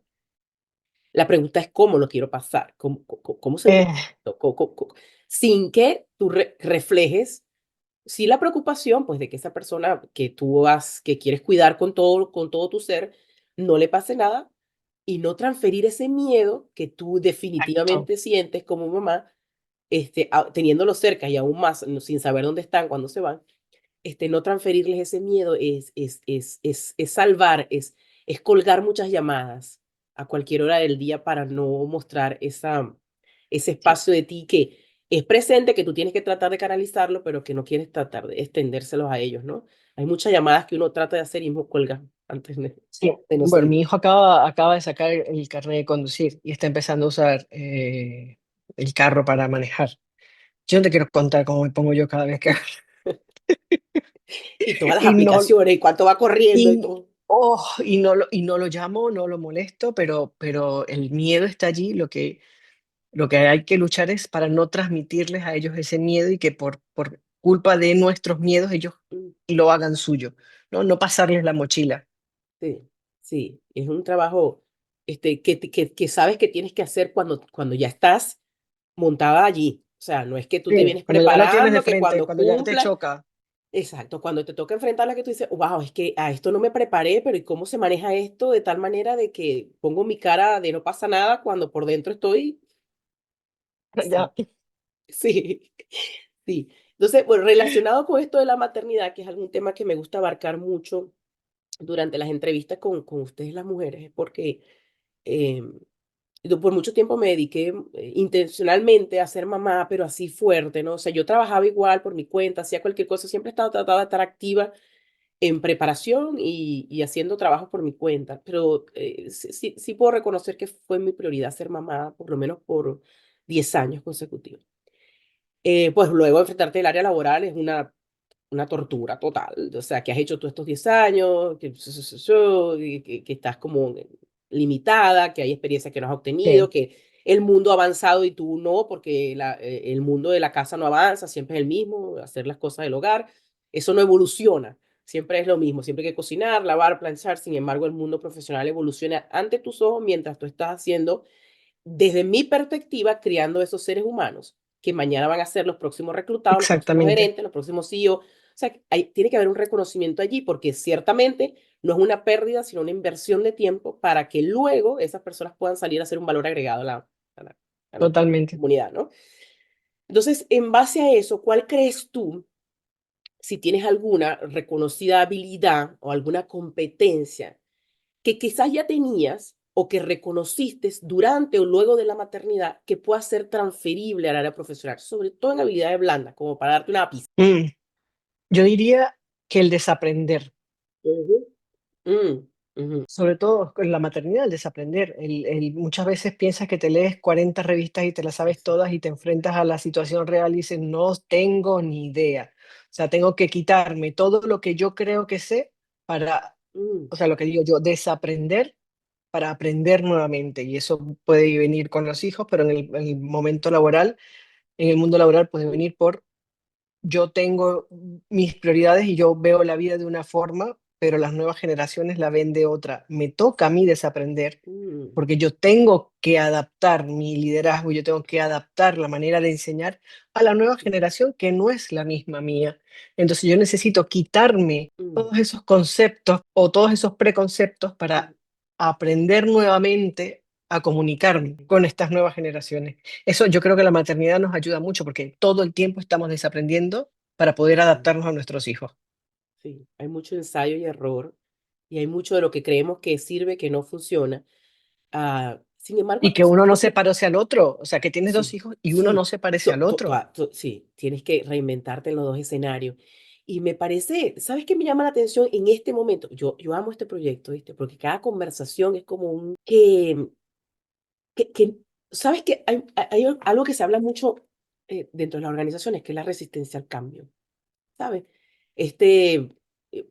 La pregunta es cómo lo quiero pasar, cómo se lo Eh, transmito, sin que tú reflejes, sí, la preocupación, pues, de que esa persona que quieres cuidar con todo tu ser, no le pase nada, y no transferir ese miedo que tú exacto, definitivamente sientes como mamá, teniéndolo cerca y aún más, sin saber dónde están cuando se van. No transferirles ese miedo es salvar, es colgar muchas llamadas a cualquier hora del día para no mostrar ese sí. espacio de ti que es presente, que tú tienes que tratar de canalizarlo, pero que no quieres tratar de extendérselos a ellos, ¿no? Hay muchas llamadas que uno trata de hacer y mismo cuelga antes Sí, de no bueno, seguir. mi hijo acaba de sacar el carnet de conducir y está empezando a usar el carro para manejar. Yo no te quiero contar cómo me pongo yo cada vez que Y todas las y no aplicaciones, y cuánto va corriendo y y todo. y no lo llamo, no lo molesto, pero el miedo está allí. Lo que hay que luchar es para no transmitirles a ellos ese miedo y que por culpa de nuestros miedos ellos Mm, lo hagan suyo, ¿no? No pasarles la mochila. sí, sí, es un trabajo, que sabes que tienes que hacer cuando ya estás montada allí. O sea, no es que tú te Sí, vienes cuando ya lo tienes de preparando, que frente, cuando cuando ya te cumplas, choca. exacto, cuando te toca enfrentarla, que tú dices: wow, es que a esto no me preparé, pero ¿y cómo se maneja esto de tal manera de que pongo mi cara de no pasa nada cuando por dentro estoy? Ya, Sí, sí, sí. Entonces, bueno, relacionado con esto de la maternidad, que es algún tema que me gusta abarcar mucho durante las entrevistas con ustedes las mujeres, es porque em, yo por mucho tiempo me dediqué intencionalmente a ser mamá, pero así fuerte, ¿no? O sea, yo trabajaba igual por mi cuenta, hacía cualquier cosa, siempre he estado tratando de estar activa en preparación y haciendo trabajos por mi cuenta, pero sí puedo reconocer que fue mi prioridad ser mamá, por lo menos por 10 años consecutivos. Pues luego enfrentarte al área laboral es una tortura total. O sea, que has hecho tú estos 10 años, que estás como limitada, que hay experiencias que no has obtenido, sí, que el mundo ha avanzado y tú no, porque el mundo de la casa no avanza, siempre es el mismo, hacer las cosas del hogar, eso no evoluciona, siempre es lo mismo, siempre hay que cocinar, lavar, planchar. Sin embargo, el mundo profesional evoluciona ante tus ojos mientras tú estás haciendo, desde mi perspectiva, criando esos seres humanos que mañana van a ser los próximos reclutados, los próximos exactamente, gerentes, los próximos CEO. O sea, tiene que haber un reconocimiento allí, porque ciertamente no es una pérdida, sino una inversión de tiempo para que luego esas personas puedan salir a hacer un valor agregado a la totalmente. comunidad, ¿no? Entonces, en base a eso, ¿cuál crees tú, si tienes alguna reconocida habilidad o alguna competencia que quizás ya tenías o que reconociste durante o luego de la maternidad que pueda ser transferible al área profesional, sobre todo en habilidades blandas, como para darte una pista? Mm, yo diría que el desaprender. Ujú, ujú, Sobre todo con la maternidad, el desaprender. Muchas veces piensas que te lees 40 revistas y te las sabes exacto. todas y te enfrentas a la situación real y dices, no tengo ni idea. O sea, tengo que quitarme todo lo que yo creo que sé para, Mm, o sea, lo que digo yo, desaprender para aprender nuevamente. Y eso puede venir con los hijos, pero en el momento laboral, en el mundo laboral puede venir por yo tengo mis prioridades y yo veo la vida de una forma, pero las nuevas generaciones la ven de otra. Me toca a mí desaprender mm, porque yo tengo que adaptar mi liderazgo, yo tengo que adaptar la manera de enseñar a la nueva mm, generación que no es la misma mía. Entonces yo necesito quitarme mm, todos esos conceptos o todos esos preconceptos mm, para aprender nuevamente a comunicarme mm, con estas nuevas generaciones. Eso yo creo que la maternidad nos ayuda mucho porque todo el tiempo estamos desaprendiendo para poder sí. adaptarnos a nuestros hijos. Sí, hay mucho ensayo y error, y hay mucho de lo que creemos que sirve que no funciona. Sin Y embargo, que uno no lo se que parece al otro, o sea, que tienes 2 sí, hijos y uno no sí, se parece al otro. sí, tienes que reinventarte en los 2 escenarios. Y me parece, ¿sabes qué me llama la atención en este momento? Yo amo este proyecto, ¿viste? Porque cada conversación es como un que ¿sabes qué? Hay algo que se habla mucho, dentro de las organizaciones, que es la resistencia al cambio. ¿Sabes? Este,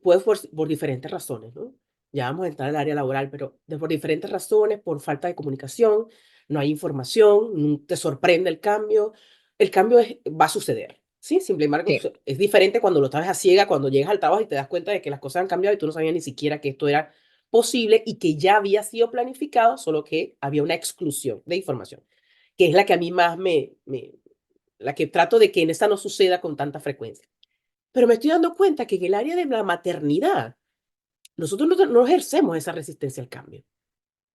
puede por diferentes razones, ¿no? Ya vamos a entrar al área laboral, pero por diferentes razones, por falta de comunicación, no hay información, te sorprende el cambio va a suceder, ¿sí? Sin embargo, Sí, es diferente cuando lo sabes a ciega, cuando llegas al trabajo y te das cuenta de que las cosas han cambiado y tú no sabías ni siquiera que esto era posible y que ya había sido planificado, solo que había una exclusión de información, que es la que a mí más la que trato de que en esta no suceda con tanta frecuencia. Pero me estoy dando cuenta que en el área de la maternidad, nosotros no ejercemos esa resistencia al cambio.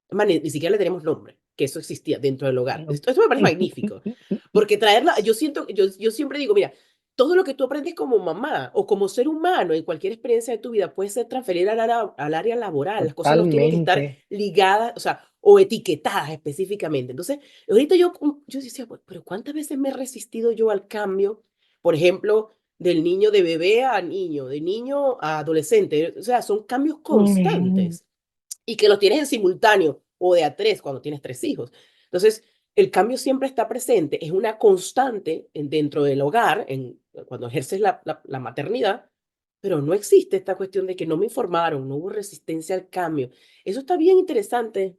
Es más, ni siquiera le tenemos nombre, que eso existía dentro del hogar. no. Esto me parece magnífico, porque traerla, yo siento, yo siempre digo, mira, todo lo que tú aprendes como mamá o como ser humano en cualquier experiencia de tu vida puede ser transferido al área laboral. Las cosas no tienen que estar Totalmente. ligadas, o sea, o etiquetadas específicamente. Entonces, ahorita yo decía, pero ¿cuántas veces me he resistido yo al cambio? Por ejemplo, del niño de bebé a niño, de niño a adolescente. O sea, son cambios Mm, constantes y que los tienes en simultáneo o de a tres cuando tienes tres hijos. Entonces, el cambio siempre está presente, es una constante dentro del hogar, cuando ejerces la maternidad, pero no existe esta cuestión de que no me informaron, no hubo resistencia al cambio. Eso está bien interesante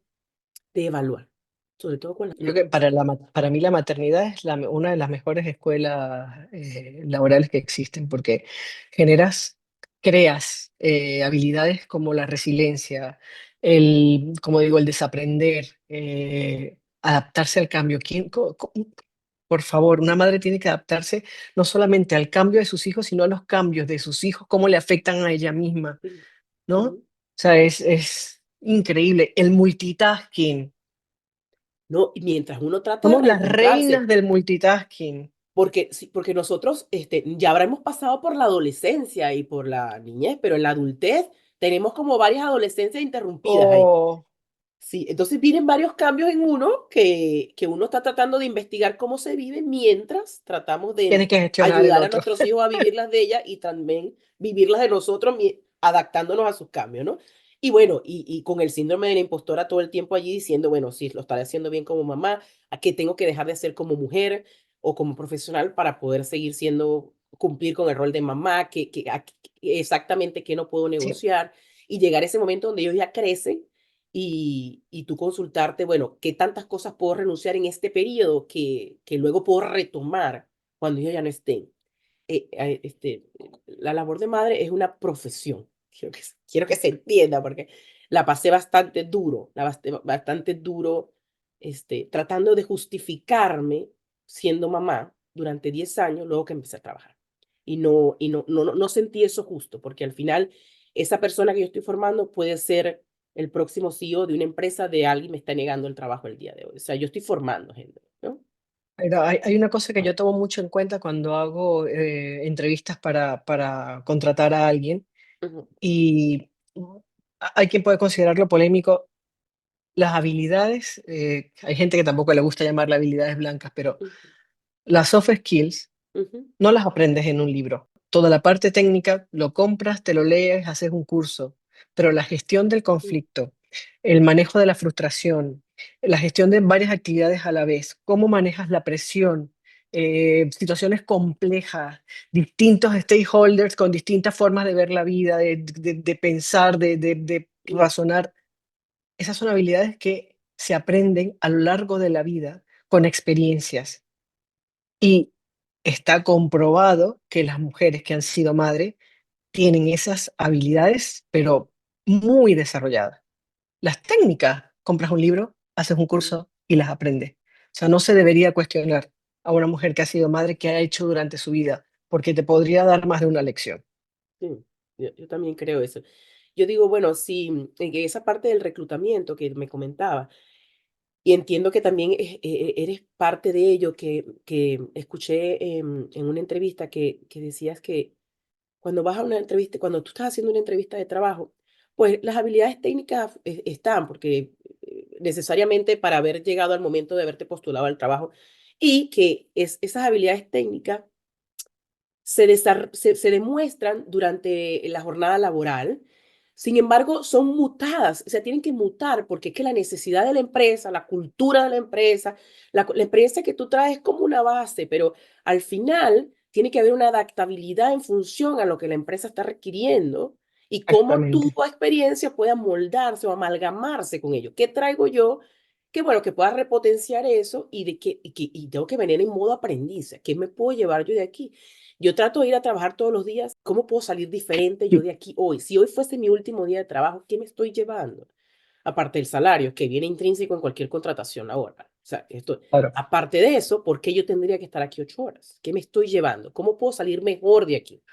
de evaluar, sobre todo con las yo que pequeñas. para mí la maternidad es una de las mejores escuelas, laborales que existen, porque creas, habilidades como la resiliencia, como digo, el desaprender, adaptarse al cambio. Por favor, una madre tiene que adaptarse no solamente al cambio de sus hijos, sino a los cambios de sus hijos, cómo le afectan a ella misma, Sí. ¿no? O Ujú. sea, es increíble. El multitasking. No, y mientras uno trata de Somos las reencontrarse, reinas del multitasking. porque, sí, porque nosotros ya habremos pasado por la adolescencia y por la niñez, pero en la adultez tenemos como varias adolescencias interrumpidas ahí. O Sí, entonces vienen varios cambios en uno que uno está tratando de investigar cómo se vive mientras tratamos de tienes que gestionar el ayudar a otro. nuestros hijos a vivir las de ella y también vivirlas de nosotros adaptándonos a sus cambios, ¿no? Y bueno, y con el síndrome de la impostora todo el tiempo allí diciendo, bueno, sí, lo estaré haciendo bien como mamá, a qué tengo que dejar de hacer como mujer o como profesional para poder seguir siendo, cumplir con el rol de mamá, exactamente qué no puedo Sí, negociar y llegar a ese momento donde ellos ya crecen y tú consultarte, bueno, ¿qué tantas cosas puedo renunciar en este periodo que luego puedo retomar cuando ellos ya no estén? La labor de madre es una profesión. Quiero que se entienda porque la pasé bastante duro, bastante duro, tratando de justificarme siendo mamá durante 10 años luego que empecé a trabajar. Y no sentí eso justo, porque al final esa persona que yo estoy formando puede ser el próximo CEO de una empresa de alguien me está negando el trabajo el día de hoy. O sea, yo estoy formando gente, ¿no? Pero hay una cosa que yo tomo mucho en cuenta cuando hago entrevistas para contratar a alguien Ujú, y hay quien puede considerarlo polémico. Las habilidades, hay gente que tampoco le gusta llamarlas habilidades blancas, pero ujú, las soft skills ujú, no las aprendes en un libro. Toda la parte técnica lo compras, te lo lees, haces un curso, pero la gestión del ujú, conflicto, el manejo de la frustración, la gestión de varias actividades a la vez, cómo manejas la presión, situaciones complejas, distintos stakeholders con distintas formas de ver la vida, de pensar, de ujú, razonar. Esas son habilidades que se aprenden a lo largo de la vida con experiencias. Y está comprobado que las mujeres que han sido madres tienen esas habilidades, pero muy desarrolladas. Las técnicas, compras un libro, haces un ujú, curso y las aprendes. O sea, no se debería cuestionar a una mujer que ha sido madre qué ha hecho durante su vida, porque te podría dar más de una lección. sí, yo también creo eso. Yo digo, bueno, sí, en esa parte del reclutamiento que me comentaba, y entiendo que también eres parte de ello, que escuché en una entrevista que decías que cuando vas a una entrevista, cuando tú estás haciendo una entrevista de trabajo, pues las habilidades técnicas están, porque necesariamente para haber llegado al momento de haberte postulado al trabajo, y que esas habilidades técnicas se demuestran durante la jornada laboral. Sin embargo, son mutadas, o sea, tienen que mutar porque es que la necesidad de la empresa, la cultura de la empresa, la empresa que tú traes como una base, pero al final tiene que haber una adaptabilidad en función a lo que la empresa está requiriendo y cómo tu Exactamente. experiencia pueda moldarse o amalgamarse con ello. ¿Qué traigo yo? Que bueno, que pueda repotenciar eso y tengo que venir en modo aprendiz. ¿Qué me puedo llevar yo de aquí? Yo trato de ir a trabajar todos los días. ¿Cómo puedo salir diferente yo Sí, de aquí hoy? Si hoy fuese mi último día de trabajo, ¿qué me estoy llevando? Aparte del salario, que viene intrínseco en cualquier contratación laboral. O sea, claro. aparte de eso, ¿por qué yo tendría que estar aquí 8 horas? ¿Qué me estoy llevando? ¿Cómo puedo salir mejor de aquí?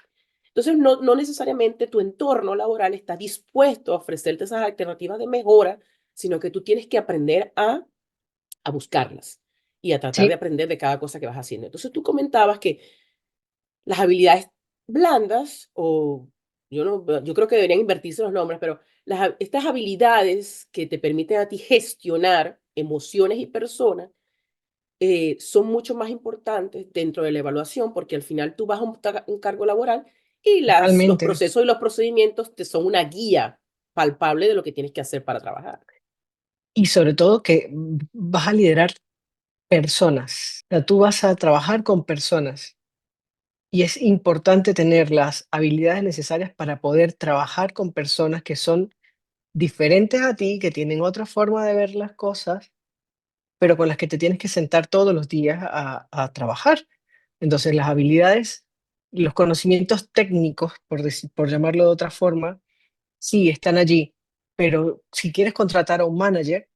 Entonces, no necesariamente tu entorno laboral está dispuesto a ofrecerte esas alternativas de mejora, sino que tú tienes que aprender a buscarlas y a tratar de Sí, aprender de cada cosa que vas haciendo. Entonces, tú comentabas que las habilidades blandas, o yo creo que deberían invertirse los nombres, pero estas habilidades que te permiten a ti gestionar emociones y personas son mucho más importantes dentro de la evaluación, porque al final tú vas a un cargo laboral y los totalmente. procesos y los procedimientos te son una guía palpable de lo que tienes que hacer para trabajar. Y sobre todo que vas a liderar personas. O sea, tú vas a trabajar con personas. Y es importante tener las habilidades necesarias para poder trabajar con personas que son diferentes a ti, que tienen otra forma de ver las cosas, pero con las que te tienes que sentar todos los días a trabajar. Entonces, las habilidades, los conocimientos técnicos, por llamarlo de otra forma, sí están allí, pero si quieres contratar a un manager,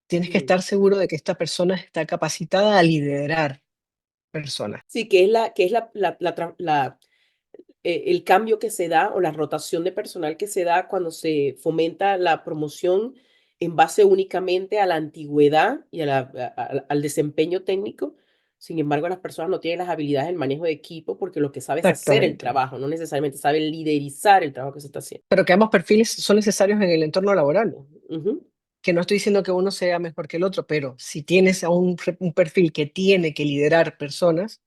tienes que Ujú. estar seguro de que esta persona está capacitada a liderar personas. Sí, que es el cambio que se da o la rotación de personal que se da cuando se fomenta la promoción en base únicamente a la antigüedad y al desempeño técnico. Sin embargo, las personas no tienen las habilidades del manejo de equipo porque lo que sabe es hacer el Exactamente. trabajo, no necesariamente sabe liderizar el trabajo que se está haciendo. Pero que ambos perfiles son necesarios en el entorno laboral. Ujú. Que no estoy diciendo que uno sea mejor que el otro, pero si tienes a un perfil que tiene que liderar personas,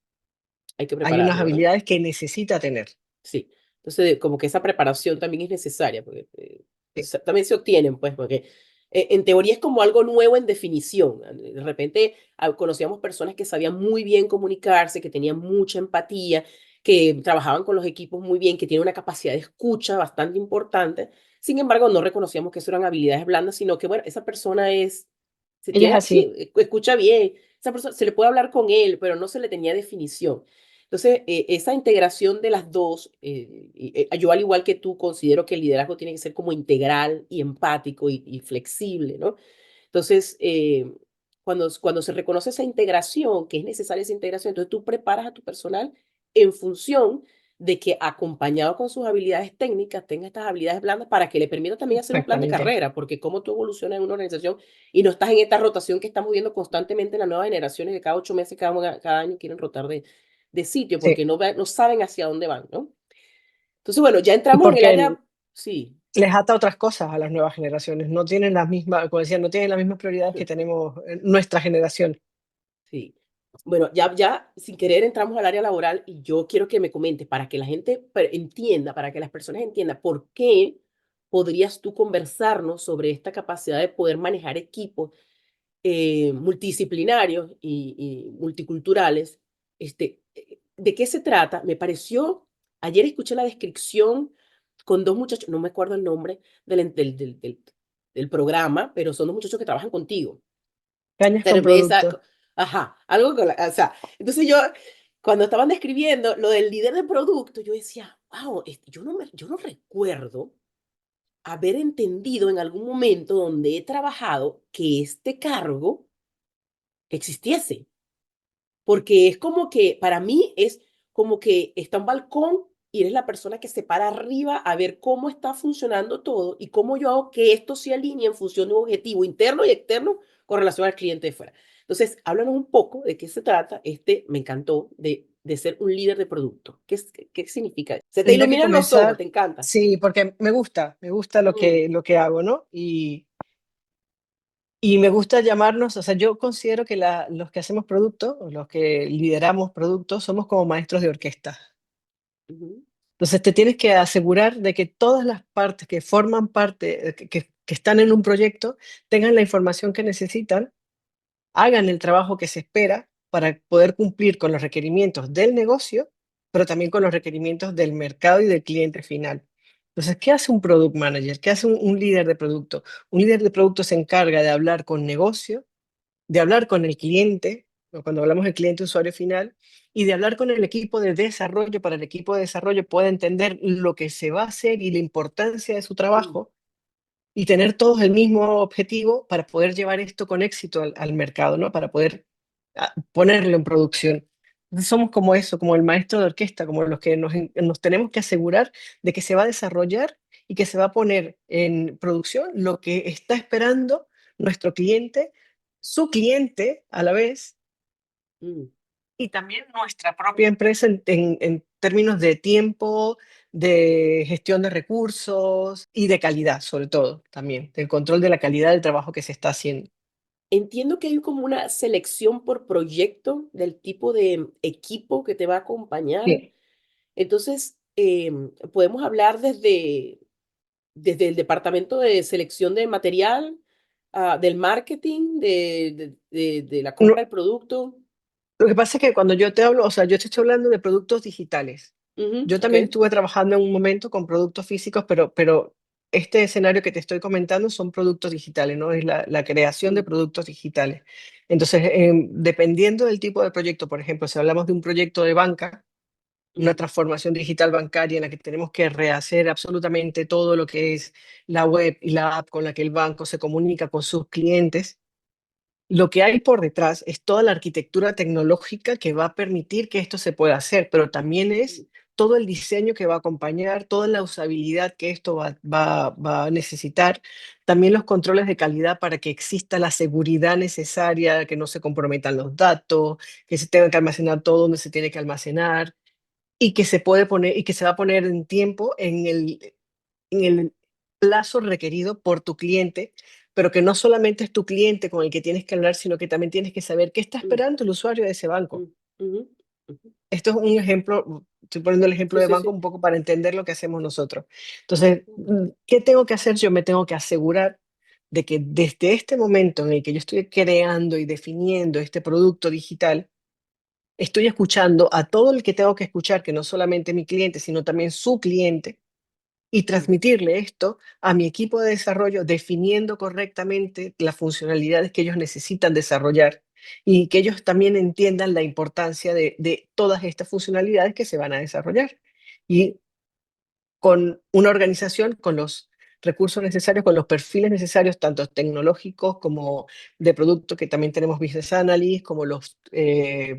Hay que hay unas prepararlo, ¿no? habilidades que necesita tener. Sí. Entonces, como que esa preparación también es necesaria, porque Sí, también se obtienen, pues, porque en teoría es como algo nuevo en definición. De repente conocíamos personas que sabían muy bien comunicarse, que tenían mucha empatía, que trabajaban con los equipos muy bien, que tienen una capacidad de escucha bastante importante. Sin embargo, no reconocíamos que eso eran habilidades blandas, sino que, bueno, esa persona ella es sí, así. escucha bien, esa persona se le puede hablar con él, pero no se le tenía definición. Entonces, esa integración de las dos, yo al igual que tú considero que el liderazgo tiene que ser como integral y empático y flexible, ¿no? Entonces, cuando se reconoce esa integración, que es necesaria esa integración, entonces tú preparas a tu personal en función de que acompañado con sus habilidades técnicas tenga estas habilidades blandas para que le permita también hacer un plan de exactamente. carrera, porque como tú evolucionas en una organización y no estás en esta rotación que estamos viendo constantemente en las nuevas generaciones, que cada 8 meses, cada año quieren rotar de sitio, porque Sí, no saben hacia dónde van, ¿no? Entonces, bueno, ya entramos en el porque área, sí. les ata otras cosas a las nuevas generaciones. No tienen las mismas, como decía, no tienen las mismas prioridades que tenemos nuestra generación. Sí. Bueno, ya sin querer entramos al área laboral y yo quiero que me comentes para que la gente entienda, para que las personas entiendan por qué podrías tú conversarnos sobre esta capacidad de poder manejar equipos multidisciplinarios y multiculturales. ¿De qué se trata? Me pareció, ayer escuché la descripción con dos muchachos, no me acuerdo el nombre del programa, pero son dos muchachos que trabajan contigo Cañas con cerveza, producto. ajá, algo con o sea, entonces yo, cuando estaban describiendo lo del líder de producto, yo decía, wow, yo no recuerdo haber entendido en algún momento donde he trabajado que este cargo existiese. Porque es como que, para mí, es como que está un balcón y eres la persona que se para arriba a ver cómo está funcionando todo y cómo yo hago que esto se alinee en función de un objetivo interno y externo con relación al cliente de fuera. Entonces, háblanos un poco de qué se trata. Me encantó de ser un líder de producto. ¿Qué significa? Se te Tendría que iluminan los ojos, comenzar, te encanta. sí, porque me gusta Mm, lo que hago, ¿no? Y me gusta llamarnos, o sea, yo considero que los que hacemos productos, o los que lideramos productos, somos como maestros de orquesta. ujú, Entonces te tienes que asegurar de que todas las partes que forman parte, que están en un proyecto, tengan la información que necesitan, hagan el trabajo que se espera para poder cumplir con los requerimientos del negocio, pero también con los requerimientos del mercado y del cliente final. Entonces, ¿qué hace un product manager? ¿Qué hace un líder de producto? Un líder de producto se encarga de hablar con negocio, de hablar con el cliente, o cuando hablamos del cliente usuario final, y de hablar con el equipo de desarrollo para el equipo de desarrollo pueda entender lo que se va a hacer y la importancia de su mm, trabajo y tener todos el mismo objetivo para poder llevar esto con éxito al mercado, ¿no? Para poder ponerlo en producción. Entonces somos como eso, como el maestro de orquesta, como los que nos tenemos que asegurar de que se va a desarrollar y que se va a poner en producción lo que está esperando nuestro cliente, su cliente a la vez, mm. y también nuestra propia empresa en términos de tiempo, de gestión de recursos y de calidad, sobre todo, también, del control de la calidad del trabajo que se está haciendo. Entiendo que hay como una selección por proyecto del tipo de equipo que te va a acompañar. Sí. Entonces, podemos hablar desde el departamento de selección de material, del marketing, de la No, compra del producto. lo que pasa es que cuando yo te hablo, o sea, yo te estoy hablando de productos digitales. Ujú, Yo ok. también estuve trabajando en un momento con productos físicos, pero este escenario que te estoy comentando son productos digitales, ¿no? Es la creación de Mm, productos digitales. Entonces, dependiendo del tipo de proyecto, por ejemplo, si hablamos de un proyecto de banca, una mm, transformación digital bancaria en la que tenemos que rehacer absolutamente todo lo que es la web y la app con la que el banco se comunica con sus clientes, lo que hay por detrás es toda la arquitectura tecnológica que va a permitir que esto se pueda hacer, pero también mm, es todo el diseño que va a acompañar, toda la usabilidad que esto va a necesitar, también los controles de calidad para que exista la seguridad necesaria, que no se comprometan los datos, que se tenga que almacenar todo donde se tiene que almacenar y que se puede poner y que se va a poner en tiempo en el plazo requerido por tu cliente, pero que no solamente es tu cliente con el que tienes que hablar, sino que también tienes que saber qué está mm, esperando el usuario de ese banco. mm, ujú, ujú. Esto es un ejemplo, estoy poniendo el ejemplo Sí, de sí, banco sí. un poco para entender lo que hacemos nosotros. Entonces, Mm, ¿qué tengo que hacer? Yo me tengo que asegurar de que desde este momento en el que yo estoy creando y definiendo este producto digital, estoy escuchando a todo el que tengo que escuchar, que no solamente mi cliente, sino también su cliente, y mm, transmitirle esto a mi equipo de desarrollo, definiendo correctamente las funcionalidades que ellos necesitan desarrollar y que ellos también entiendan la importancia de todas estas funcionalidades que se van a desarrollar. Y con una organización, con los recursos necesarios, con los perfiles necesarios, tanto tecnológicos como de producto, que también tenemos business analysts, como los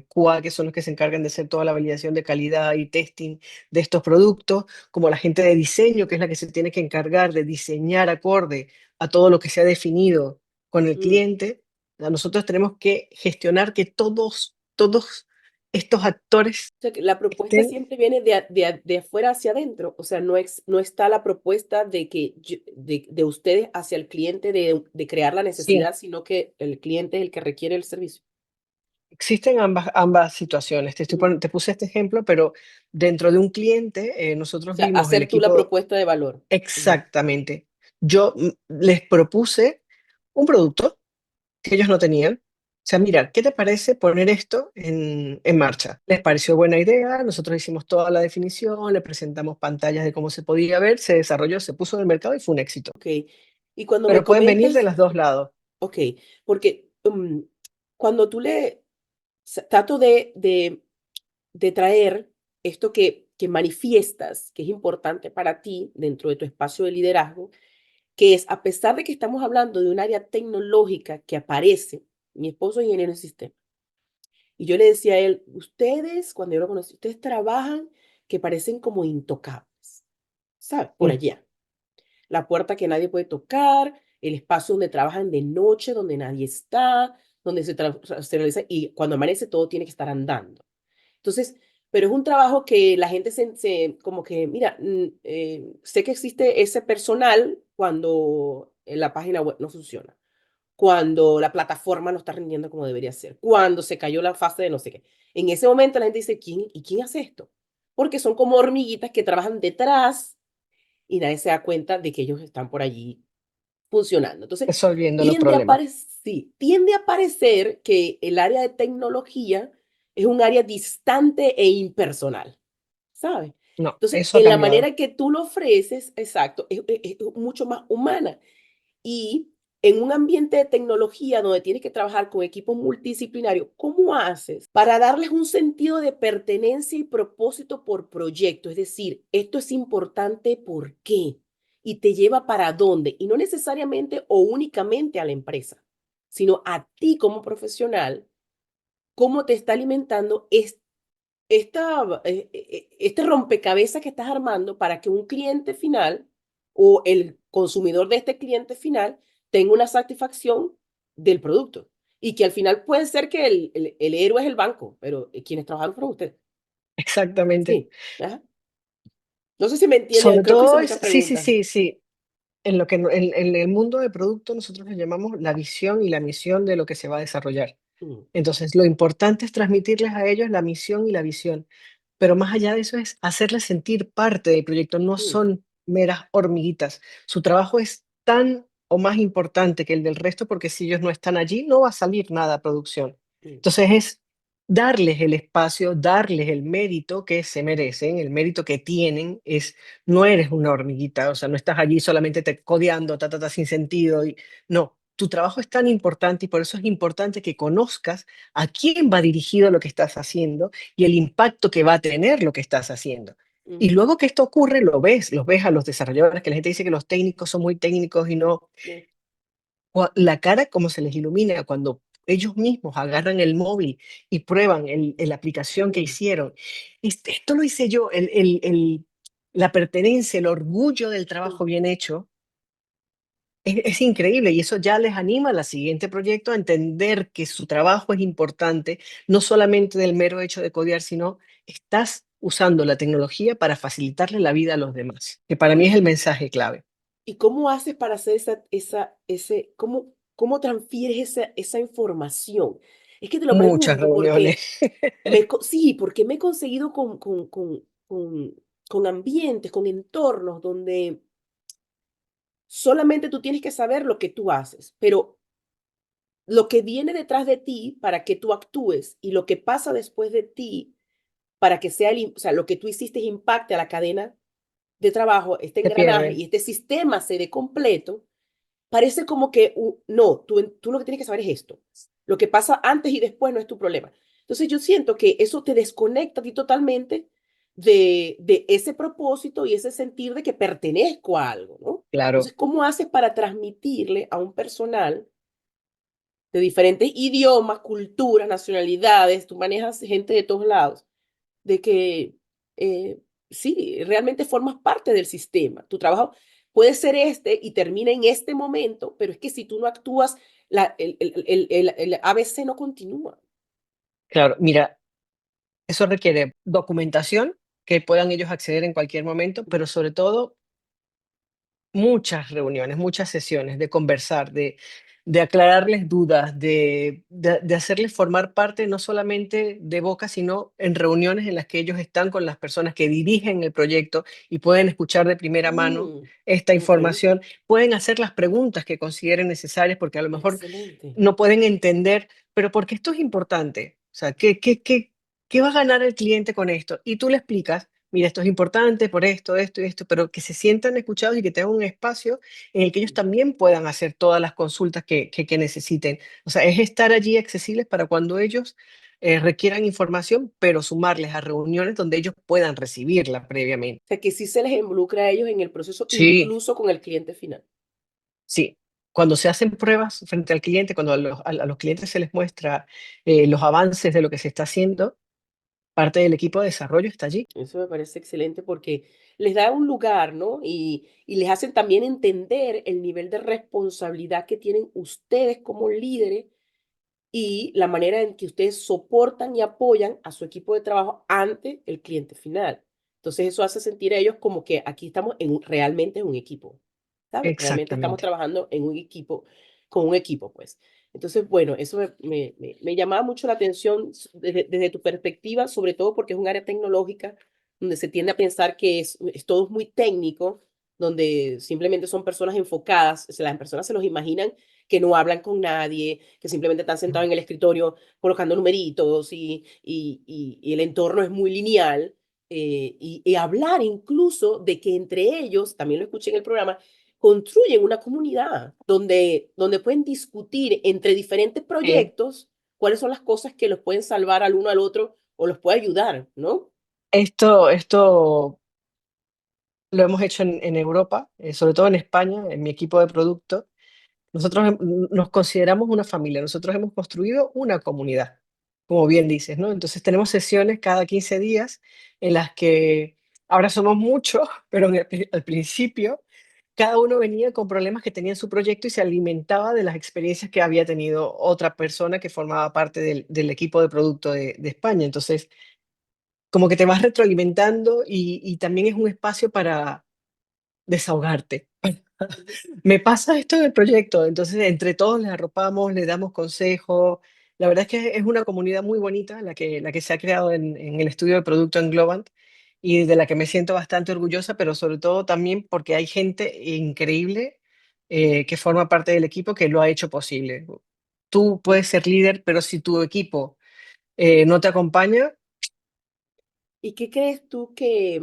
QA, que son los que se encargan de hacer toda la validación de calidad y testing de estos productos, como la gente de diseño, que es la que se tiene que encargar de diseñar acorde a todo lo que se ha definido con el Mm. cliente. Nosotros tenemos que gestionar que todos estos actores O sea, que la propuesta estén, siempre viene de afuera hacia adentro. O sea, no está la propuesta de que de ustedes hacia el cliente de crear la sí, necesidad, sino que el cliente es el que requiere el servicio. existen ambas situaciones. Mm. Te puse este ejemplo, pero dentro de un cliente, O nosotros sea, vimos el hacer tú la equipo propuesta de valor. Ujú. exactamente. Yo les propuse un producto que ellos no tenían. O sea, mira, ¿qué te parece poner esto en marcha? Les pareció buena idea, nosotros hicimos toda la definición, le presentamos pantallas de cómo se podía ver, se desarrolló, se puso en el mercado y fue un éxito. Ok. Y cuando me Pero pueden venir de comentas, los dos lados. ok, porque cuando tú trato de traer esto que manifiestas, que es importante para ti dentro de tu espacio de liderazgo, que es, a pesar de que estamos hablando de un área tecnológica que aparece, mi esposo es ingeniero en sistemas, y yo le decía a él, ustedes, cuando yo lo conocí, ustedes trabajan que parecen como intocables, ¿sabes? Por Mm, allá. La puerta que nadie puede tocar, el espacio donde trabajan de noche, donde nadie está, donde se realiza, y cuando amanece todo tiene que estar andando. Entonces, pero es un trabajo que la gente como que, mira, sé que existe ese personal cuando la página web no funciona, cuando la plataforma no está rindiendo como debería ser, cuando se cayó la fase de no sé qué. En ese momento la gente dice, ¿quién hace esto? Porque son como hormiguitas que trabajan detrás y nadie se da cuenta de que ellos están por allí funcionando. Entonces, resolviendo los problemas. sí, tiende a parecer que el área de tecnología es un área distante e impersonal, ¿sabes? No, Entonces, eso ha en la cambiado. manera que tú lo ofreces, exacto, es mucho más humana. Y en un ambiente de tecnología donde tienes que trabajar con equipos multidisciplinarios, ¿cómo haces para darles un sentido de pertenencia y propósito por proyecto? Es decir, esto es importante, ¿por qué? Y te lleva para dónde. Y no necesariamente o únicamente a la empresa, sino a ti como profesional, cómo te está alimentando este rompecabezas que estás armando para que un cliente final o el consumidor de este cliente final tenga una satisfacción del producto. Y que al final puede ser que el héroe es el banco, pero quienes trabajaron fueron ustedes. Exactamente. Sí. Ajá. No sé si me entiendes, Sobre creo que hice todo muchas sí, sí, preguntas. sí, sí. En lo que en el mundo de producto nosotros le llamamos la visión y la misión de lo que se va a desarrollar. Mm, Entonces, lo importante es transmitirles a ellos la misión y la visión, pero más allá de eso es hacerles sentir parte del proyecto, no mm, son meras hormiguitas. Su trabajo es tan o más importante que el del resto, porque si ellos no están allí, no va a salir nada a producción. mm, Entonces, es darles el espacio, darles el mérito que se merecen, el mérito que tienen, es no eres una hormiguita, o sea, no estás allí solamente te codeando, sin sentido, y no, tu trabajo es tan importante y por eso es importante que conozcas a quién va dirigido lo que estás haciendo y el impacto que va a tener lo que estás haciendo. Y ujú, luego que esto ocurre, los ves a los desarrolladores, que la gente dice que los técnicos son muy técnicos y no, sí, la cara como se les ilumina cuando ellos mismos agarran el móvil y prueban la aplicación que mm, hicieron. Esto lo hice yo, la pertenencia, el orgullo del mm. trabajo bien hecho, es increíble y eso ya les anima al siguiente proyecto a entender que su trabajo es importante, no solamente del mero hecho de codear, sino estás usando la tecnología para facilitarle la vida a los demás, que para mí es ¿Y, el mensaje clave. y cómo haces para hacer cómo transfieres esa información? Es que te lo Muchas pregunto reuniones. porque sí, porque me he conseguido con ambientes, con entornos donde solamente tú tienes que saber lo que tú haces, pero lo que viene detrás de ti para que tú actúes y lo que pasa después de ti para que o sea, lo que tú hiciste impacte a la cadena de trabajo, este Se engranaje pierde. y este sistema se dé completo, parece como que no, tú lo que tienes que saber es esto. Lo que pasa antes y después no es tu problema. Entonces yo siento que eso te desconecta a ti totalmente de ese propósito y ese sentir de que pertenezco a algo, ¿no? claro, Entonces, ¿cómo haces para transmitirle a un personal de diferentes idiomas, culturas, nacionalidades? Tú manejas gente de todos lados, de que eh, sí, realmente formas parte del sistema. Tu trabajo puede ser este y termina en este momento, pero es que si tú no actúas, el ABC no continúa. claro. Mira, eso requiere documentación que puedan ellos acceder en cualquier momento, pero sobre todo muchas reuniones, muchas sesiones de conversar, de aclararles dudas, de hacerles formar parte no solamente de boca, sino en reuniones en las que ellos están con las personas que dirigen el proyecto y pueden escuchar de primera mano Mm, esta ok, información, pueden hacer las preguntas que consideren necesarias, porque a lo mejor excelente. no pueden entender, pero porque esto es importante. O sea, ¿qué va a ganar el cliente con esto? Y tú le explicas, mira, esto es importante por esto, esto y esto, pero que se sientan escuchados y que tengan un espacio en el que ellos también puedan hacer todas las consultas que necesiten. O sea, es estar allí accesibles para cuando ellos requieran información, pero sumarles a reuniones donde ellos puedan recibirla previamente. O sea, que sí se les involucra a ellos en el proceso, Sí, incluso con el cliente final. sí. Cuando se hacen pruebas frente al cliente, cuando a los clientes se les muestra los avances de lo que se está haciendo, parte del equipo de desarrollo está allí. Eso me parece excelente porque les da un lugar, ¿no? Y les hacen también entender el nivel de responsabilidad que tienen ustedes como líderes y la manera en que ustedes soportan y apoyan a su equipo de trabajo ante el cliente final. Entonces eso hace sentir a ellos como que aquí estamos realmente en un equipo, ¿sabes? Realmente estamos Exactamente. trabajando en un equipo, con un equipo, pues. Entonces, bueno, eso me llamaba mucho la atención desde tu perspectiva, sobre todo porque es un área tecnológica donde se tiende a pensar que es todo muy técnico, donde simplemente son personas enfocadas, o sea, las personas se los imaginan que no hablan con nadie, que simplemente están sentados en el escritorio colocando numeritos y el entorno es muy lineal. Y hablar incluso de que entre ellos, también lo escuché en el programa, construyen una comunidad donde pueden discutir entre diferentes Sí. proyectos cuáles son las cosas que los pueden salvar al uno al otro o los puede ayudar, ¿no? Esto lo hemos hecho en Europa, sobre todo en España, en mi equipo de producto. Nosotros nos consideramos una familia, nosotros hemos construido una comunidad, como bien dices, ¿no? Entonces tenemos sesiones cada 15 días en las que ahora somos muchos, pero al principio cada uno venía con problemas que tenía en su proyecto y se alimentaba de las experiencias que había tenido otra persona que formaba parte del equipo de producto de España. Entonces, como que te vas retroalimentando y también es un espacio para desahogarte. Ujú. Me pasa esto en el proyecto, entonces entre todos les arropamos, les damos consejos. La verdad es que es una comunidad muy bonita la que se ha creado en el estudio de producto en Globant y de la que me siento bastante orgullosa, pero sobre todo también porque hay gente increíble que forma parte del equipo que lo ha hecho posible. Tú puedes ser líder, pero si tu equipo no te acompaña, ¿Y qué crees tú que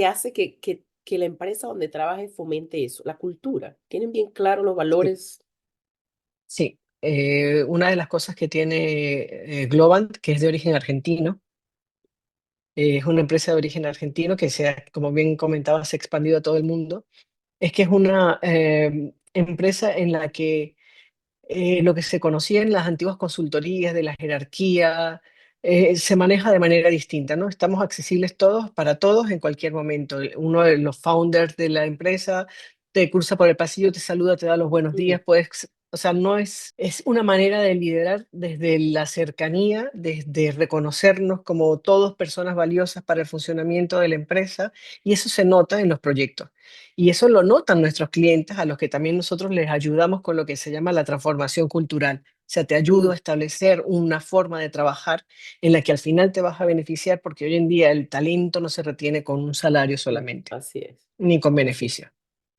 hace que la empresa donde trabajes fomente eso? La cultura. ¿Tienen bien claro los sí, valores? sí. Una de las cosas que tiene Globant, que es de origen argentino, es una empresa de origen argentino que como bien comentaba, se ha expandido a todo el mundo. Es que es una empresa en la que lo que se conocía en las antiguas consultorías de la jerarquía se maneja de manera distinta, ¿no? Estamos accesibles todos para todos en cualquier momento. Uno de los founders de la empresa te cruza por el pasillo, te saluda, te da los buenos Mm, días, puedes, o sea, no es una manera de liderar desde la cercanía, desde reconocernos como todos personas valiosas para el funcionamiento de la empresa y eso se nota en los proyectos. Y eso lo notan nuestros clientes, a los que también nosotros les ayudamos con lo que se llama la transformación cultural. O sea, te ayudo a mm, establecer una forma de trabajar en la que al final te vas a beneficiar porque hoy en día el talento no se retiene con un salario solamente, así es, ni con así es, beneficio.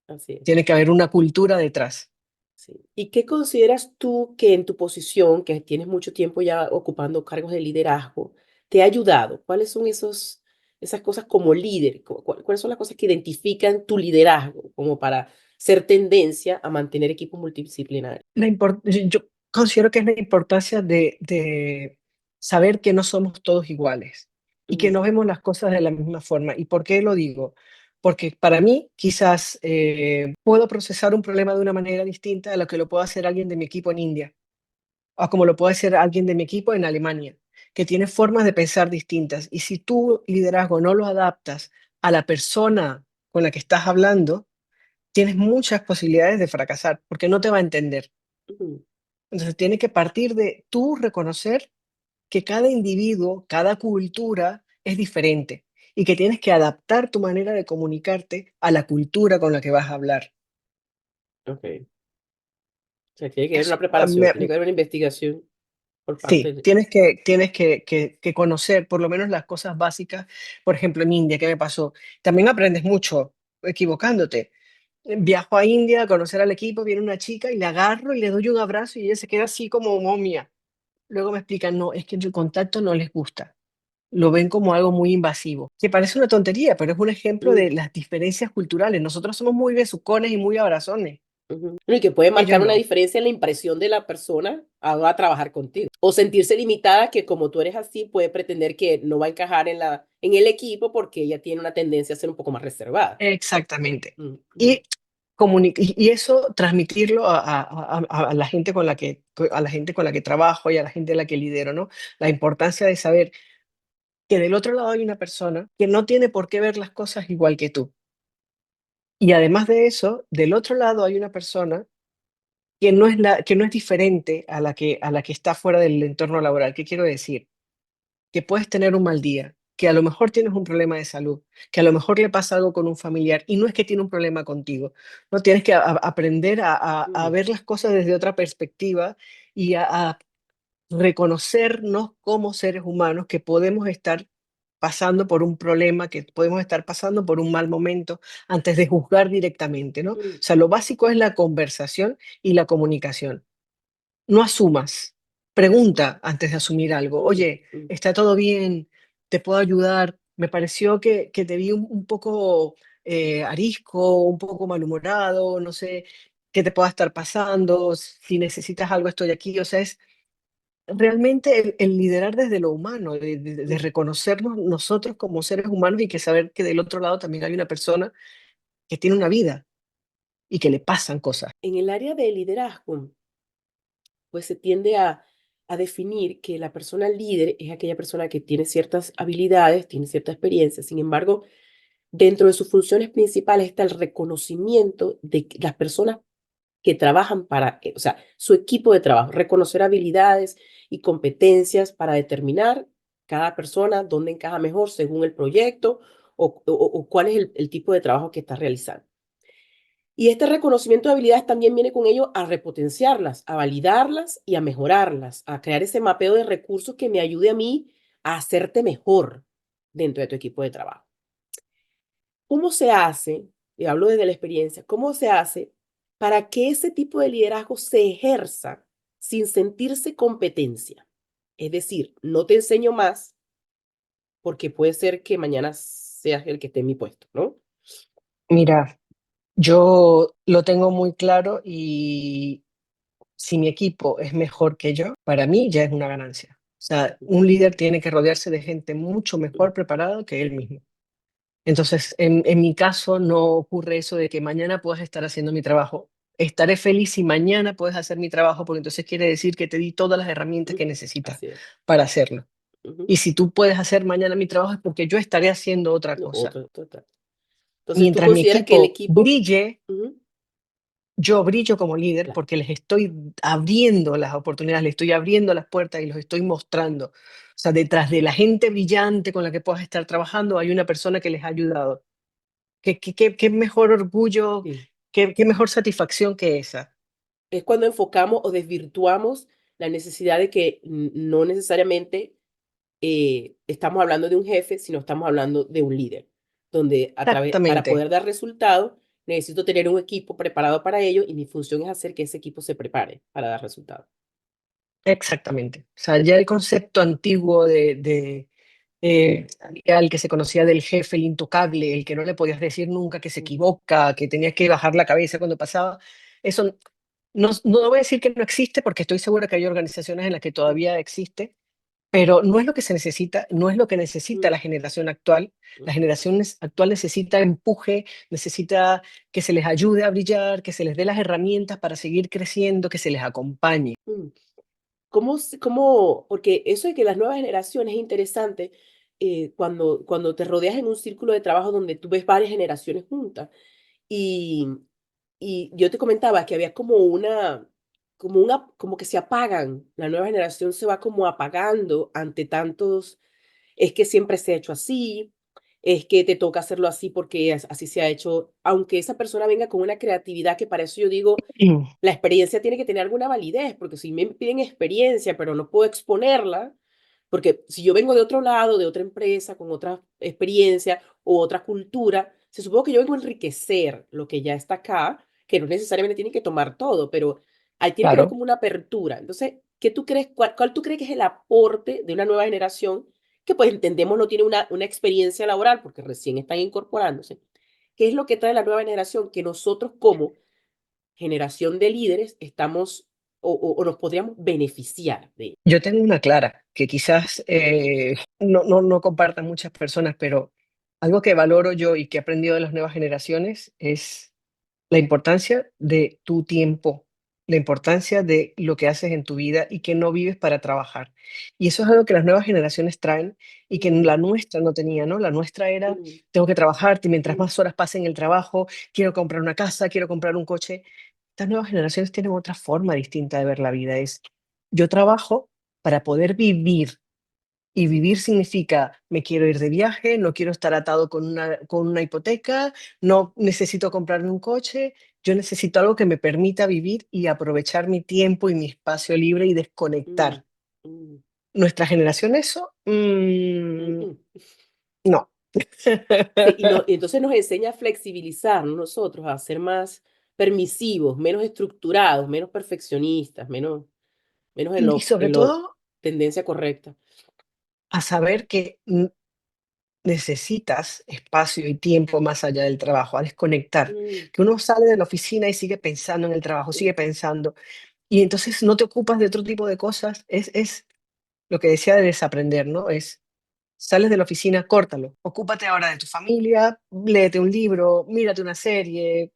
así es. Tiene que haber una cultura detrás. Sí. ¿Y qué consideras tú que en tu posición, que tienes mucho tiempo ya ocupando cargos de liderazgo, te ha ayudado? ¿Cuáles son esas cosas como líder? ¿Cuáles son las cosas que identifican tu liderazgo como para ser tendencia a mantener equipos multidisciplinarios? Yo considero que es la importancia de saber que no somos todos iguales y que Mm, no vemos las cosas de la misma forma. ¿Y por qué lo digo? porque para mí quizás puedo procesar un problema de una manera distinta a lo que lo puede hacer alguien de mi equipo en India, o como lo puede hacer alguien de mi equipo en Alemania, que tiene formas de pensar distintas. Y si tu liderazgo no lo adaptas a la persona con la que estás hablando, tienes muchas posibilidades de fracasar, porque no te va a entender. Ujú, Entonces, tiene que partir de tú reconocer que cada individuo, cada cultura es diferente y que tienes que adaptar tu manera de comunicarte a la cultura con la que vas a hablar. ok. O sea, tiene que haber Eso, una preparación, tiene que haber una investigación por parte sí, de... tienes que conocer por lo menos las cosas básicas. Por ejemplo, en India, ¿qué me pasó? También aprendes mucho equivocándote. Viajo a India a conocer al equipo, viene una chica y la agarro y le doy un abrazo y ella se queda así como momia. Luego me explican, no, es que el contacto no les gusta. Lo ven como algo muy invasivo, que parece una tontería, pero es un ejemplo Mm, de las diferencias culturales. Nosotros somos muy besucones y muy abrazones. ujú. Y que puede Ellos marcar una no. diferencia en la impresión de la persona a trabajar contigo. O sentirse limitada que como tú eres así, puede pretender que no va a encajar en el equipo porque ella tiene una tendencia a ser un poco más reservada. Exactamente. Mm, mm, Y, y eso transmitirlo a la gente con la que, a la gente con la que trabajo y a la gente a la que lidero, ¿no? La importancia de saber que del otro lado hay una persona que no tiene por qué ver las cosas igual que tú. Y además de eso, del otro lado hay una persona que no es diferente a la que está fuera del entorno laboral. ¿Qué quiero decir? Que puedes tener un mal día, que a lo mejor tienes un problema de salud, que a lo mejor le pasa algo con un familiar y no es que tiene un problema contigo. No tienes que aprender a mm, ver las cosas desde otra perspectiva y a reconocernos como seres humanos que podemos estar pasando por un problema, que podemos estar pasando por un mal momento antes de juzgar directamente, ¿no? O mm, sea, lo básico es la conversación y la comunicación. No asumas, pregunta antes de asumir algo. mm, Oye, mm. ¿está todo bien? ¿Te puedo ayudar? Me pareció que te vi un poco arisco, un poco malhumorado, no sé qué te pueda estar pasando, si necesitas algo estoy aquí. O sea, es realmente el liderar desde lo humano, de Mm. reconocernos nosotros como seres humanos y que saber que del otro lado también hay una persona que tiene una vida y que le pasan cosas. En el área de liderazgo, pues se tiende a definir que la persona líder es aquella persona que tiene ciertas habilidades, tiene cierta experiencia. Sin embargo, dentro de sus funciones principales está el reconocimiento de que las personas que trabajan para, o sea, su equipo de trabajo, reconocer habilidades y competencias para determinar cada persona dónde encaja mejor según el proyecto o cuál es el tipo de trabajo que está realizando. Y este reconocimiento de habilidades también viene con ello a repotenciarlas, a validarlas y a mejorarlas, a crear ese mapeo de recursos que me ayude a mí a hacerte mejor dentro de tu equipo de trabajo. ¿Cómo se hace? Y hablo desde la experiencia, ¿cómo se hace para que ese tipo de liderazgo se ejerza sin sentirse competencia? Es decir, no te enseño más porque puede ser que mañana seas el que esté en mi puesto, ¿no? Mira, yo lo tengo muy claro y si mi equipo es mejor que yo, para mí ya es una ganancia. O sea, Ujú, un líder tiene que rodearse de gente mucho ujú, mejor preparada que él mismo. Entonces, en mi caso no ocurre eso de que mañana puedas estar haciendo mi trabajo. Estaré feliz si mañana puedes hacer mi trabajo, porque entonces quiere decir que te di todas las herramientas que ujú. necesitas Así es. para hacerlo. Ujú. Y si tú puedes hacer mañana mi trabajo es porque yo estaré haciendo otra No, cosa. otro, total. Entonces, tú Mientras mi consideras que el equipo equipo, brille, ujú, yo brillo como líder claro, porque les estoy abriendo las oportunidades, les estoy abriendo las puertas y los estoy mostrando. O sea, detrás de la gente brillante con la que puedas estar trabajando hay una persona que les ha ayudado. ¿Qué mejor orgullo, sí. qué mejor satisfacción que esa? Es cuando enfocamos o desvirtuamos la necesidad de que no necesariamente estamos hablando de un jefe, sino estamos hablando de un líder, donde para Exactamente, poder dar resultados, necesito tener un equipo preparado para ello y mi función es hacer que ese equipo se prepare para dar resultados. exactamente. O sea, ya el concepto antiguo había el que se conocía del jefe, el intocable, el que no le podías decir nunca que se Mm, equivoca, que tenías que bajar la cabeza cuando pasaba. Eso no voy a decir que no existe, porque estoy segura que hay organizaciones en las que mm, todavía existe, pero no es lo que se necesita, no es lo que necesita Mm, la generación actual. La ujú, generación actual necesita empuje, necesita que se les ayude a brillar, que se les dé las herramientas para seguir creciendo, que se les acompañe. mm. ¿Cómo? Porque eso de que las nuevas generaciones es interesante, cuando te rodeas en un círculo de trabajo donde tú ves varias generaciones juntas. Y, y yo te comentaba que había como que se apagan, la nueva generación se va como apagando ante tantos, es que siempre se ha hecho así, es que te toca hacerlo así porque así se ha hecho, aunque esa persona venga con una creatividad que para eso yo digo, la experiencia tiene que tener alguna validez, porque si me piden experiencia, pero no puedo exponerla, porque si yo vengo de otro lado, de otra empresa, con otra experiencia o otra cultura, se supone que yo vengo a enriquecer lo que ya está acá, que no necesariamente tienen que tomar todo, pero ahí tiene que haber Claro. como una apertura. Entonces, ¿qué tú crees, cuál tú crees que es el aporte de una nueva generación que pues entendemos no tiene una experiencia laboral porque recién están incorporándose? ¿Qué es lo que trae la nueva generación que nosotros como generación de líderes estamos o nos podríamos beneficiar de? Yo tengo una clara, que quizás no compartan muchas personas, pero algo que valoro yo y que he aprendido de las nuevas generaciones es la importancia de tu tiempo, la importancia de lo que haces en tu vida y que no vives para trabajar. Y eso es algo que las nuevas generaciones traen y que Mm, la nuestra no tenía, ¿no? La nuestra era, mm, tengo que trabajar, y mientras mm, más horas pasen en el trabajo, quiero comprar una casa, quiero comprar un coche. Estas nuevas generaciones tienen otra forma distinta de ver la vida. Es, yo trabajo para poder vivir y vivir significa, me quiero ir de viaje, no quiero estar atado con una hipoteca, no necesito comprarme un coche, yo necesito algo que me permita vivir y aprovechar mi tiempo y mi espacio libre y mm, desconectar. mm, ¿Nuestra generación eso? mm. No. Sí, y, no, y entonces nos enseña a flexibilizar nosotros, a ser más permisivos, menos estructurados, menos perfeccionistas, menos Y sobre en lo todo tendencia correcta. a saber que necesitas espacio y tiempo más allá del trabajo, a desconectar. Mm, Que uno sale de la oficina y sigue pensando en el trabajo, sigue mm, pensando. Y entonces no te ocupas de otro tipo de cosas. Es lo que decía de desaprender, ¿no? Es, sales de la oficina, córtalo. Ocúpate ahora de tu familia, léete un libro, mírate una serie,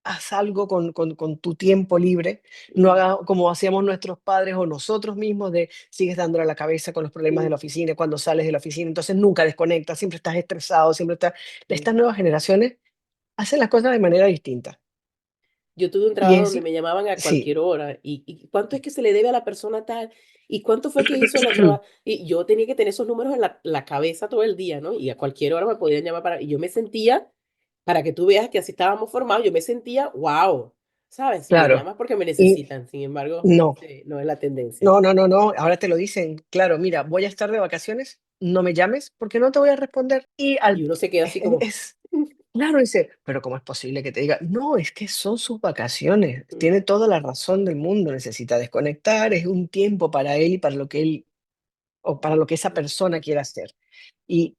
haz algo con tu tiempo libre. No mm, haga como hacíamos nuestros padres o nosotros mismos de sigues dándole a la cabeza con los problemas de la mm, oficina cuando sales de la oficina. Entonces nunca desconectas, siempre estás estresado, siempre estás... sí. Estas nuevas generaciones hacen las cosas de manera distinta. Yo tuve un Y trabajo es, donde me llamaban a sí, cualquier hora y cuánto es que se le debe a la persona tal y cuánto fue que hizo la trabajo. Y yo tenía que tener esos números en la cabeza todo el día, ¿no? Y a cualquier hora me podían llamar y yo me sentía, para que tú veas que así estábamos formados, yo me sentía, wow, ¿sabes? Si me claro. llamas porque me Y necesitan, sin embargo, no, ese no es la tendencia. no, ahora te lo dicen, claro, mira, voy a estar de vacaciones, no me llames porque no te voy a responder. Y Y al uno se queda así como, es claro, dice, pero ¿cómo es posible que te diga? No, es que son sus vacaciones, mm, tiene toda la razón del mundo, necesita desconectar, es un tiempo para él y para lo que él o para lo que esa mm, persona quiera hacer. Y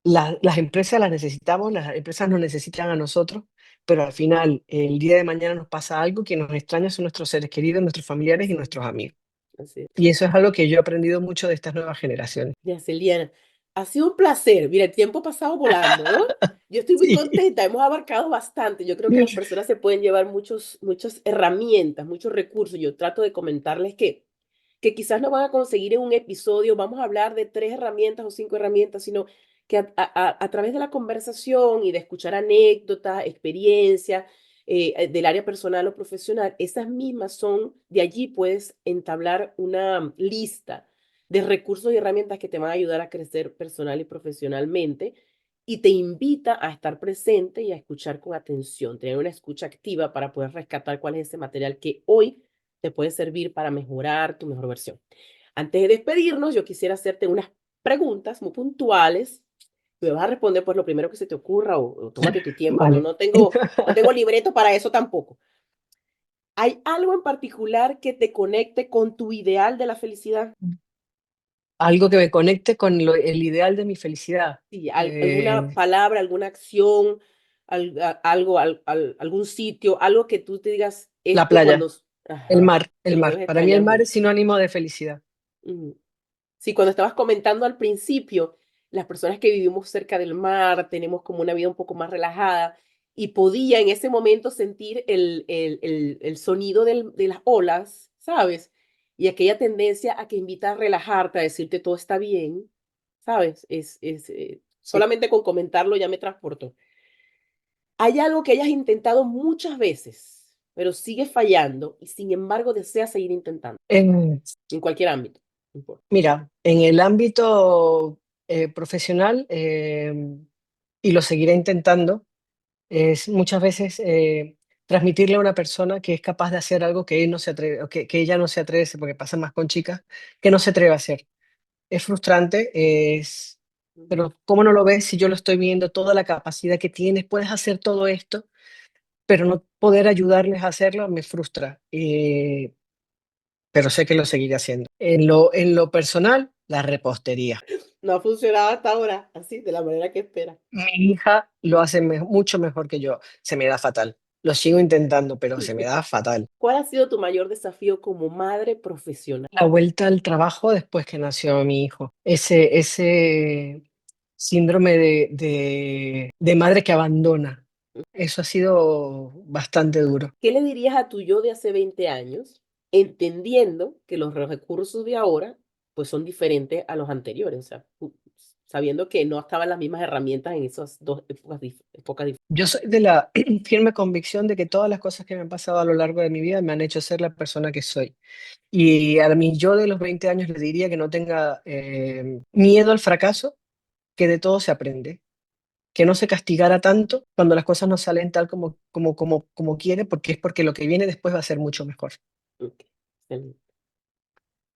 las empresas las necesitamos, las empresas nos necesitan a nosotros, pero al final, el día de mañana nos pasa algo, que nos extraña son nuestros seres queridos, nuestros familiares y así, nuestros amigos. así. Y eso es algo que yo he aprendido mucho de estas nuevas generaciones. Ya, Celiana, ha sido un placer. Mira, el tiempo ha pasado volando, ¿no? Yo estoy muy Sí, contenta, hemos abarcado bastante. Yo creo que las personas se pueden llevar muchas herramientas, muchos recursos. Yo trato de comentarles que quizás no van a conseguir en un episodio, vamos a hablar de 3 herramientas o 5 herramientas, sino que a través de la conversación y de escuchar anécdotas, experiencias del área personal o profesional, esas mismas son, de allí puedes entablar una lista de recursos y herramientas que te van a ayudar a crecer personal y profesionalmente y te invita a estar presente y a escuchar con atención, tener una escucha activa para poder rescatar cuál es ese material que hoy te puede servir para mejorar tu mejor versión. Antes de despedirnos, yo quisiera hacerte unas preguntas muy puntuales. Me vas a responder pues lo primero que se te ocurra o tómate tu tiempo. No, vale. no tengo libreto para eso tampoco. ¿Hay algo en particular que te conecte con tu ideal de la felicidad? Algo que me conecte con el ideal de mi felicidad. Sí, alguna palabra, alguna acción, algo, algún sitio, algo que tú te digas, La esto cuando, playa, ajá, que el lo mar. debes Para mí el extrañar mar es mucho. sinónimo de felicidad. Ujú. Sí, cuando estabas comentando al principio, las personas que vivimos cerca del mar tenemos como una vida un poco más relajada y podía en ese momento sentir el sonido de las olas, ¿sabes? Y aquella tendencia a que invita a relajarte, a decirte todo está bien, ¿sabes? Sí. Solamente con comentarlo ya me transportó. Hay algo que hayas intentado muchas veces, pero sigues fallando y sin embargo deseas seguir intentando En en cualquier ámbito. No importa. Mira, en el ámbito, profesional, y lo seguiré intentando, es muchas veces, transmitirle a una persona que es capaz de hacer algo que él no se atreve, o que ella no se atreve, porque pasa más con chicas, que no se atreve a hacer. Es frustrante, Ujú. pero ¿cómo no lo ves si yo lo estoy viendo, toda la capacidad que tienes, puedes hacer todo esto, pero no poder ayudarles a hacerlo me frustra, pero sé que lo seguiré haciendo. En lo personal, la repostería. No ha funcionado hasta ahora, así, de la manera que espera. Mi hija lo hace mucho mejor que yo. Se me da fatal. Lo sigo intentando, pero se me da fatal. ¿Cuál ha sido tu mayor desafío como madre profesional? La vuelta al trabajo después que nació mi hijo. Ese síndrome de madre que abandona. Eso ha sido bastante duro. ¿Qué le dirías a tu yo de hace 20 años, entendiendo que los recursos de ahora pues son diferentes a los anteriores? O sea, sabiendo que no estaban las mismas herramientas en esas dos épocas diferentes. Yo soy de la firme convicción de que todas las cosas que me han pasado a lo largo de mi vida me han hecho ser la persona que soy. Y a mi yo de los 20 años le diría que no tenga, miedo al fracaso, que de todo se aprende, que no se castigara tanto cuando las cosas no salen tal como quiere, porque es porque lo que viene después va a ser mucho mejor. Ok, excelente.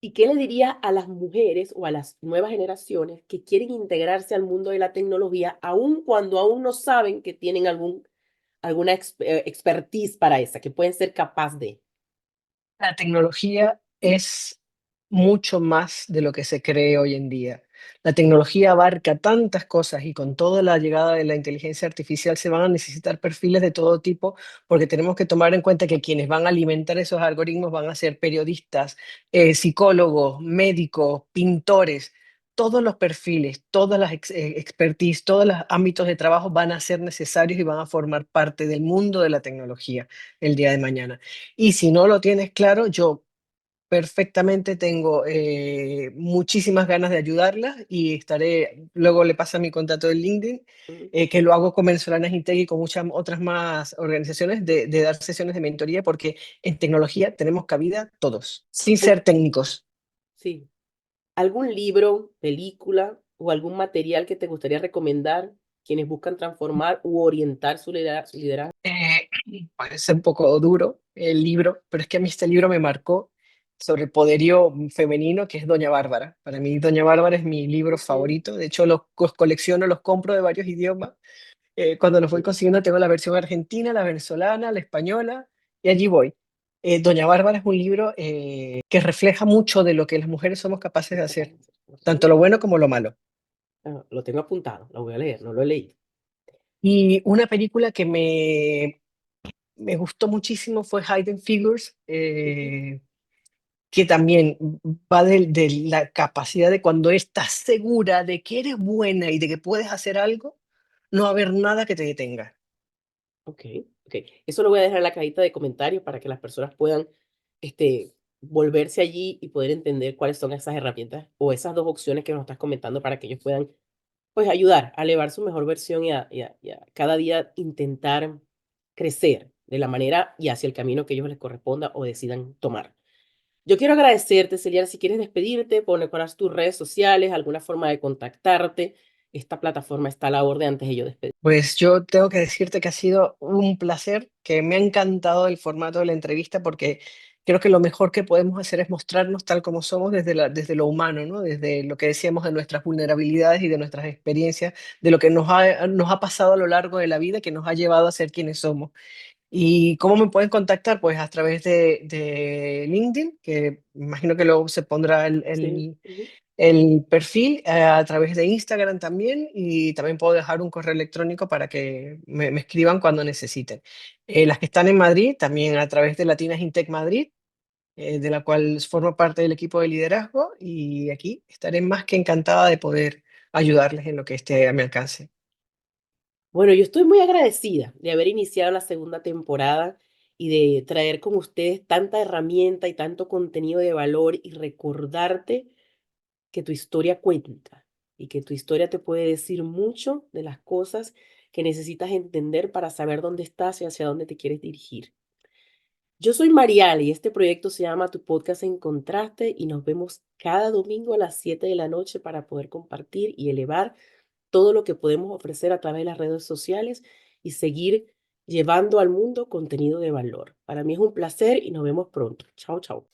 ¿Y qué le dirías a las mujeres o a las nuevas generaciones que quieren integrarse al mundo de la tecnología, aun cuando aún no saben que tienen alguna expertise para esa, que pueden ser capaz de? La tecnología es mucho más de lo que se cree hoy en día. La tecnología abarca tantas cosas y con toda la llegada de la inteligencia artificial se van a necesitar perfiles de todo tipo, porque tenemos que tomar en cuenta que quienes van a alimentar esos algoritmos van a ser periodistas, psicólogos, médicos, pintores. Todos los perfiles, todas las expertise, todos los ámbitos de trabajo van a ser necesarios y van a formar parte del mundo de la tecnología el día de mañana. Y si no lo tienes claro, yo perfectamente tengo, muchísimas ganas de ayudarlas y estaré, luego le pasa mi contacto de LinkedIn, Ujú. que lo hago con Venezolanas Integ y con muchas otras más organizaciones de dar sesiones de mentoría, porque en tecnología tenemos cabida todos, sin Un- ser técnicos. sí. ¿Algún libro, película o algún material que te gustaría recomendar quienes buscan transformar u orientar su liderazgo? Eh, Puede ser un poco duro el libro, pero es que a mí este libro me marcó sobre el poderío femenino, que es Doña Bárbara. Para mí, Doña Bárbara es mi libro Ujú, favorito. De hecho, los colecciono, los compro de varios idiomas. Cuando los voy ujú. consiguiendo, tengo la versión argentina, la venezolana, la española, y allí voy. Doña Bárbara es un libro, que refleja mucho de lo que las mujeres somos capaces de hacer, tanto lo bueno como lo malo. Ah, lo tengo apuntado, lo voy a leer, no lo he leído. Y una película que me gustó muchísimo fue Hidden Figures, Ujú. que también va de la capacidad de cuando estás segura de que eres buena y de que puedes hacer algo, no haber nada que te detenga. Ok, ok. Eso lo voy a dejar en la cajita de comentarios para que las personas puedan volverse allí y poder entender cuáles son esas herramientas o esas dos opciones que nos estás comentando para que ellos puedan pues ayudar a elevar su mejor versión y a cada día intentar crecer de la manera y hacia el camino que ellos les corresponda o decidan tomar. Yo quiero agradecerte, Celia, si quieres despedirte, poner tus redes sociales, alguna forma de contactarte. Esta plataforma está a la orden antes de yo despedir. Pues yo tengo que decirte que ha sido un placer, que me ha encantado el formato de la entrevista porque creo que lo mejor que podemos hacer es mostrarnos tal como somos desde lo humano, ¿no? Desde lo que decíamos de nuestras vulnerabilidades y de nuestras experiencias, de lo que nos ha pasado a lo largo de la vida que nos ha llevado a ser quienes somos. ¿Y cómo me pueden contactar? Pues a través de LinkedIn, que imagino que luego se pondrá el, Sí. el- Ujú. el perfil, a través de Instagram también, y también puedo dejar un correo electrónico para que me escriban cuando necesiten. Las que están en Madrid, también a través de Latinas Intec Madrid, de la cual formo parte del equipo de liderazgo y aquí estaré más que encantada de poder ayudarles en lo que esté a mi alcance. Bueno, yo estoy muy agradecida de haber iniciado la segunda temporada y de traer con ustedes tanta herramienta y tanto contenido de valor y recordarte que tu historia cuenta y que tu historia te puede decir mucho de las cosas que necesitas entender para saber dónde estás y hacia dónde te quieres dirigir. Yo soy Marial y este proyecto se llama Tu Podcast en Contraste y nos vemos cada domingo a las 7 de la noche para poder compartir y elevar todo lo que podemos ofrecer a través de las redes sociales y seguir llevando al mundo contenido de valor. Para mí es un placer y nos vemos pronto. Chao, chao.